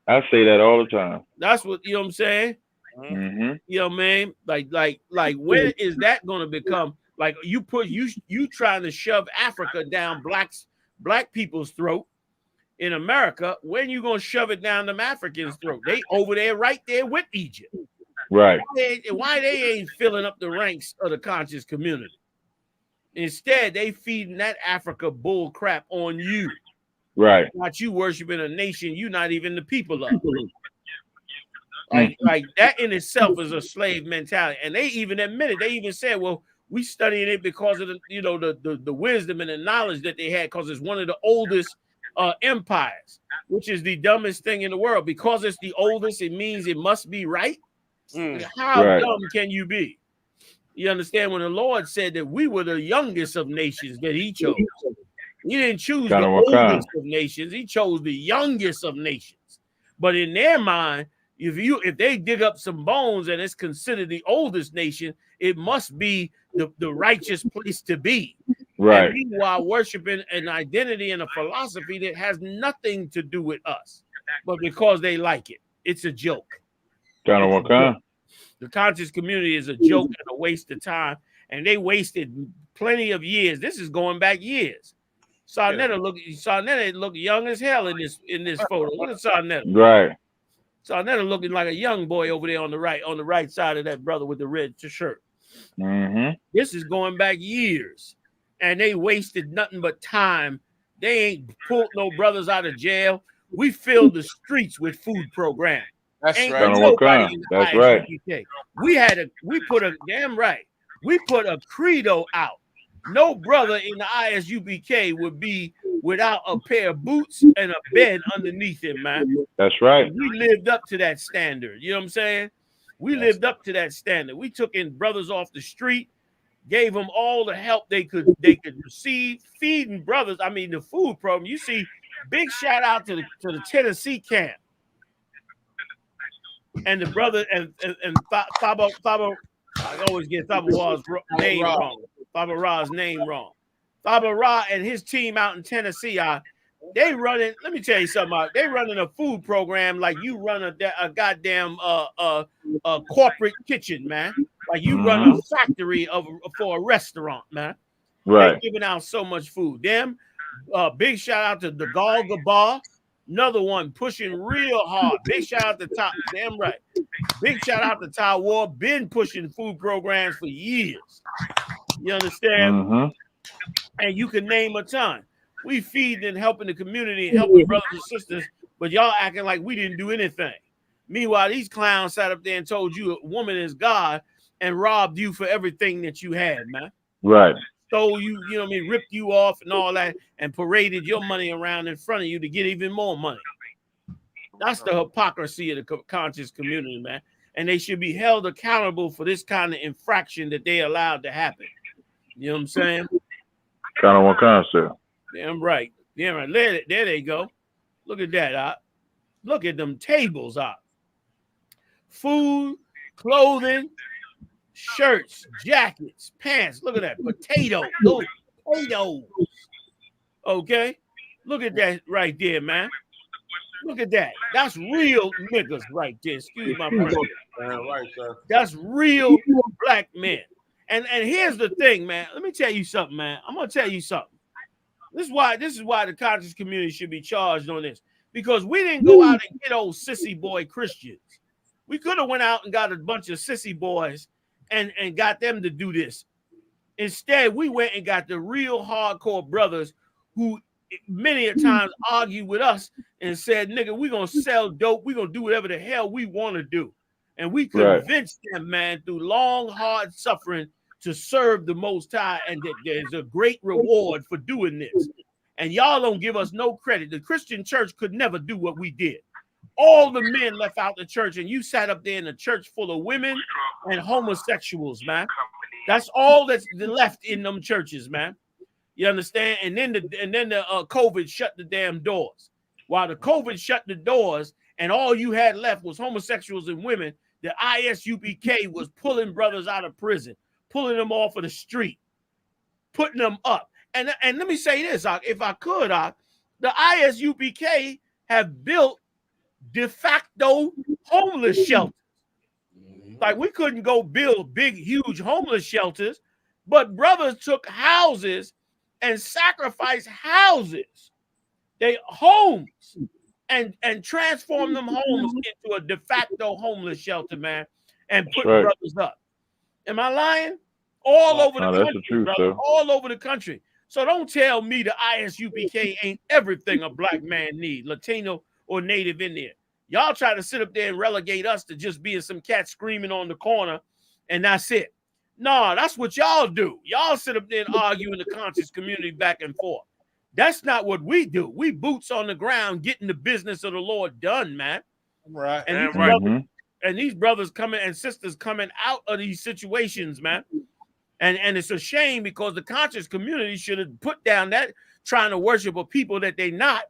I say that all the time. That's what, you know what I'm saying? You know what I mean? Like when is that going to become like you trying to shove Africa down black people's throat in America? When you going to shove it down them Africans' throat? They over there right there with Egypt. Right. Why they ain't filling up the ranks of the conscious community? Instead, they feeding that Africa bull crap on you. Right. Not you worshiping a nation you not even the people of. Like that in itself is a slave mentality. And they even admitted, they even said, well, we studying it because of the wisdom and the knowledge that they had, because it's one of the oldest empires, which is the dumbest thing in the world. Because it's the oldest, it means it must be right. How dumb can you be? You understand, when the Lord said that we were the youngest of nations that he chose. He didn't choose the oldest of nations, he chose the youngest of nations. But in their mind, if they dig up some bones and it's considered the oldest nation, it must be the righteous place to be. Right. And meanwhile, worshiping an identity and a philosophy that has nothing to do with us, but because they like it, it's a joke. The conscious community is a joke and a waste of time, and they wasted plenty of years. This is going back years. Sarnetta look young as hell in this photo. Look at Sarnetta. Right. Sarnetta looking like a young boy over there on the right side of that brother with the red shirt. This is going back years, and they wasted nothing but time. They ain't pulled no brothers out of jail. We filled the streets with food programs. That's ain't right. Nobody in the That's ISUPK. We put a credo out. No brother in the ISUPK would be without a pair of boots and a bed underneath him, man. That's right. We lived up to that standard. You know what I'm saying? We lived up to that standard. We took in brothers off the street, gave them all the help they could receive, feeding brothers. I mean, the food program. You see, big shout out to the Tennessee camp. And the brother and Thabo, I always get Thabo Ra's name wrong. Thabo Ra's name wrong. Thabo Ra and his team out in Tennessee they running. Let me tell you something. They running a food program like you run a goddamn corporate kitchen, man. Like you run a factory for a restaurant, man. Right. They're giving out so much food. Big shout out to the Gal Gabar. Another one pushing real hard. Big shout out to Top. Damn right. Big shout out to Ty Ward. Been pushing food programs for years. You understand? And you can name a ton. We feed and helping the community and helping brothers and sisters, but y'all acting like we didn't do anything. Meanwhile, these clowns sat up there and told you a woman is God and robbed you for everything that you had, man. Right. Stole you, you know what I mean, ripped you off and all that, and paraded your money around in front of you to get even more money. That's the hypocrisy of the conscious community, man. And they should be held accountable for this kind of infraction that they allowed to happen. You know what I'm saying? Sir. Damn right. Damn right. There they go. Look at that. Look at them tables out. Food, clothing, shirts, jackets, pants. Look at that. Potatoes. Those potatoes. Okay? Look at that right there, man. Look at that. That's real niggas right there. Excuse my friend. Right, sir. That's real black men. And here's the thing, man. Let me tell you something, man. I'm gonna tell you something. This is why the conscious community should be charged on this, because we didn't go out and get old sissy boy Christians. We could have went out and got a bunch of sissy boys and got them to do this. Instead, we went and got the real hardcore brothers who many a times argue with us and said, nigga, we're going to sell dope. We're going to do whatever the hell we want to do. And we convinced them, man, through long, hard suffering to serve the Most High, and that there's a great reward for doing this. And y'all don't give us no credit. The Christian church could never do what we did. All the men left out the church, and you sat up there in a church full of women and homosexuals, man. That's all that's left in them churches, man. You understand? And then the COVID shut the damn doors. While the COVID shut the doors, and all you had left was homosexuals and women, the I.S.U.P.K was pulling brothers out of prison, pulling them off of the street, putting them up. And let me say this, if I could, the I.S.U.P.K have built de facto homeless shelters. Like, we couldn't go build big, huge homeless shelters, but brothers took houses and sacrificed houses, they homes, and transformed them homes into a de facto homeless shelter, man, and put brothers up. Am I lying? All over the country, truth, brother, all over the country. So don't tell me the I.S.U.P.K ain't everything a black man needs, Latino or Native in there. Y'all try to sit up there and relegate us to just being some cat screaming on the corner, and that's it. No, that's what y'all do. Y'all sit up there and argue in the conscious community back and forth. That's not what we do. We boots on the ground getting the business of the Lord done, man. Right. And these brothers coming and sisters coming out of these situations, man. And it's a shame, because the conscious community should have put down that trying to worship a people that they not,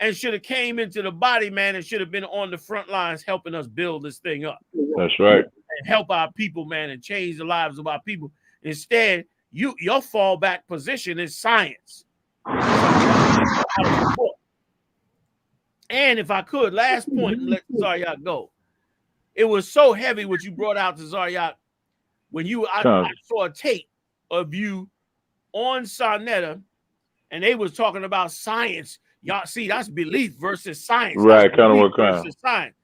and should have came into the body, man, and should have been on the front lines helping us build this thing up. That's right. And help our people, man, and change the lives of our people. Instead, your fallback position is science. And if I could, last point, and let Zaryak go. It was so heavy what you brought out to Zaryak when I saw a tape of you on Sarnetta, and they was talking about science. Y'all see, that's belief versus science. Right, kind of what kind. Science.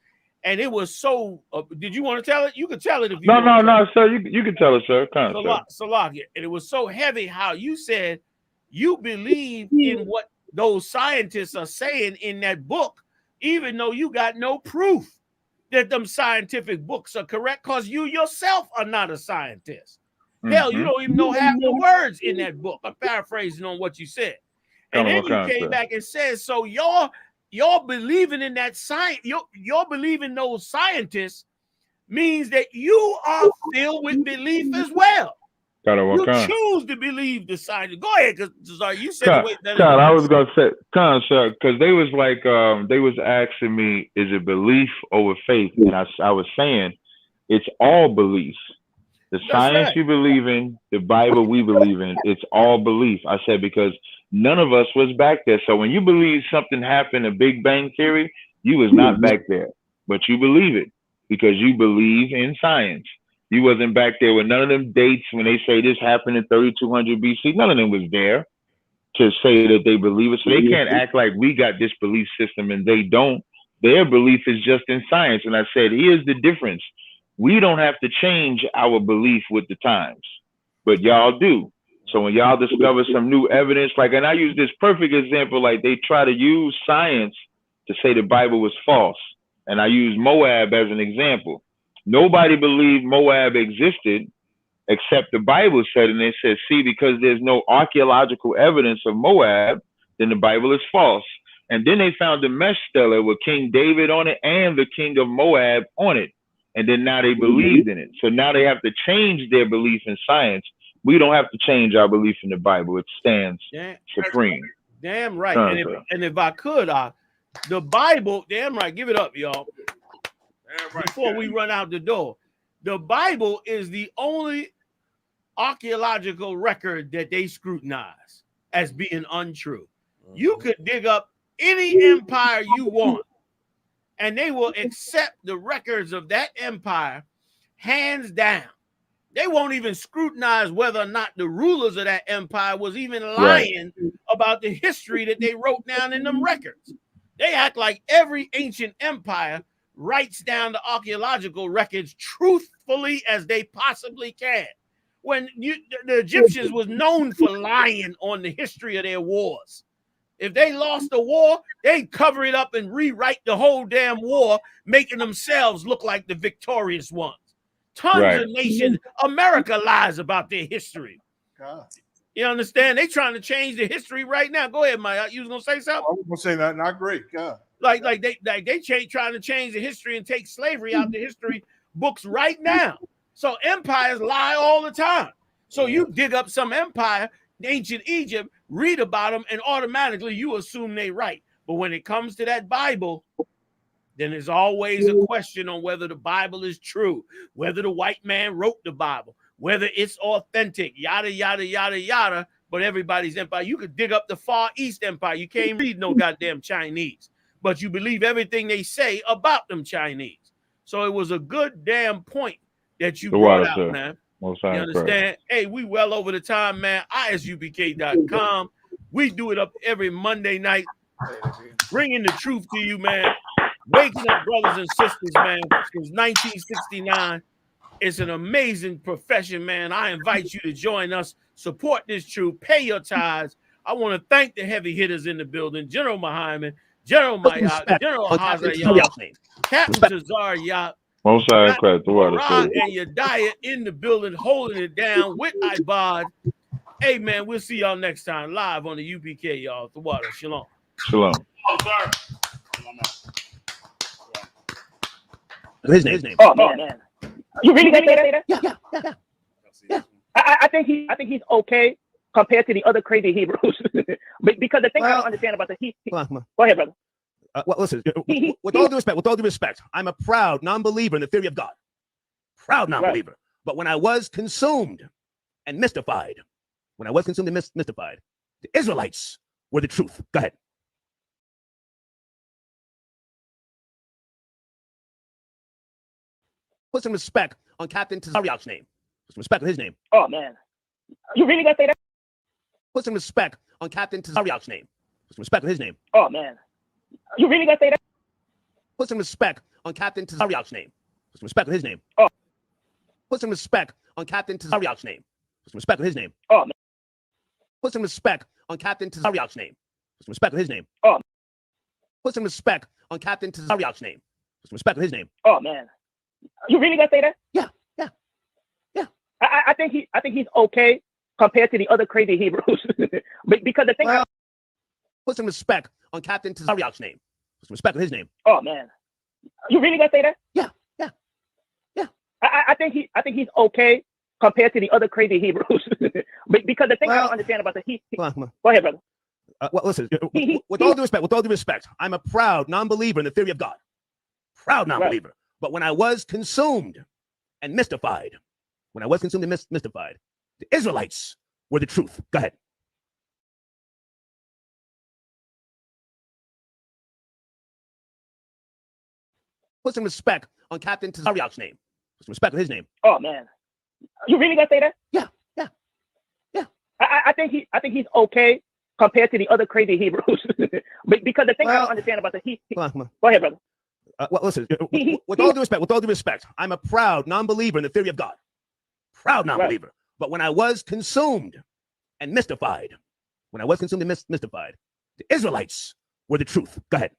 And it was so. Did you want to tell it? You could tell it if you. No, sir. You can tell it, sir. Kind of. And it was so heavy how you said you believe in what those scientists are saying in that book, even though you got no proof that them scientific books are correct, because you yourself are not a scientist. Hell, you don't even know half the words in that book. I'm paraphrasing on what you said. And then you came back and said, so y'all believing in that science, y'all believing those scientists means that you are filled with belief as well. You choose to believe the science. Go ahead, because you said I was gonna say, sir, because they was like, they was asking me, is it belief over faith? And I was saying, it's all belief. The science you believe in, the Bible we believe in, it's all belief. I said, because none of us was back there. So when you believe something happened, a Big Bang Theory, you was not back there, but you believe it because you believe in science. You wasn't back there with none of them dates when they say this happened in 3200 BC. None of them was there to say that they believe it. So they can't act like we got this belief system and they don't. Their belief is just in science. And I said, here's the difference. We don't have to change our belief with the times, but y'all do. So when y'all discover some new evidence, like, and I use this perfect example, like they try to use science to say the Bible was false. And I use Moab as an example. Nobody believed Moab existed except the Bible said, and they said, see, because there's no archaeological evidence of Moab, then the Bible is false. And then they found the mesh stela with King David on it and the king of Moab on it. And then now they believed in it. So now they have to change their belief in science. We don't have to change our belief in the Bible. It stands supreme. Damn right. And if I could, the Bible, damn right, give it up, y'all. Before we run out the door, the Bible is the only archaeological record that they scrutinize as being untrue. You could dig up any empire you want, and they will accept the records of that empire hands down. They won't even scrutinize whether or not the rulers of that empire was even lying about the history that they wrote down in them records. They act like every ancient empire writes down the archaeological records truthfully as they possibly can. When the Egyptians was known for lying on the history of their wars. If they lost a war, they'd cover it up and rewrite the whole damn war, making themselves look like the victorious ones. Tons of nations, America lies about their history. God. You understand? They trying to change the history right now. Go ahead, Maya. You was gonna say something? I was gonna say that. Not great. God. Like they trying to change the history and take slavery out the history books right now. So empires lie all the time. So you dig up some empire, ancient Egypt, read about them, and automatically you assume they right. But when it comes to that Bible, then there's always a question on whether the Bible is true, whether the white man wrote the Bible, whether it's authentic, yada, yada, yada, yada. But everybody's empire, you could dig up the Far East Empire. You can't read no goddamn Chinese, but you believe everything they say about them Chinese. So it was a good damn point that you brought out, man. You understand? Hey, we well over the time, man. ISUPK.com. We do it up every Monday night, bringing the truth to you, man. Waking up brothers and sisters, man, since 1969. It's an amazing profession, man. I invite you to join us. Support this truth. Pay your tithes. I want to thank the heavy hitters in the building. General Muhammad, General Mayat, General Hazayat, Captain Tazar Yap, Most high credit the water. and Yadiah in the building, holding it down with Ibad. Hey, man, we'll see y'all next time live on the UPK, y'all. The water. Shalom. Shalom. Oh, sorry. His name. Oh man. You really gonna say that? Yeah. I think he's okay compared to the other crazy Hebrews. Because the thing I don't understand about the go ahead, brother. Well, listen, with all due respect, I'm a proud non-believer in the theory of God. Proud non-believer. Right. But when I was consumed and mystified, the Israelites were the truth. Go ahead. Put some respect on Captain Tazariak's name. Put some respect on his name. Oh, man. You really gonna say that? Put some respect on Captain Tazariak's name. Put some respect on his name. Oh, man. You really gonna say that? Put some respect on Captain Tazariak's name. Put some respect on his name. Oh. Put some respect on Captain Tazariak's name. Put some respect on his name. Oh, man. Put some respect on Captain Tazariak's name. Put some respect on his name. Oh. Put some respect on Captain Tazariak's name. Put some respect on his name. Oh, man. You really gonna say that? Yeah. I think he's okay compared to the other crazy Hebrews. Because the thing put some respect on Captain Tazariak's name. Put some respect on his name. Oh man. You really gonna say that? Yeah. I think he's okay compared to the other crazy Hebrews. Because the thing I don't understand about the go ahead, brother. Well, listen, with all due respect, I'm a proud non-believer in the theory of God. Proud non-believer. Right. But when I was consumed and mystified, the Israelites were the truth. Go ahead. Put some respect on Captain Tazariak's name. Put some respect on his name. Oh man. You really gonna say that? Yeah. I think he's okay compared to the other crazy Hebrews. Because the thing I don't understand about the go ahead, brother. Well, listen, with all due respect, I'm a proud non-believer in the theory of God. Proud non-believer. Right. But when I was consumed and mystified, the Israelites were the truth. Go ahead.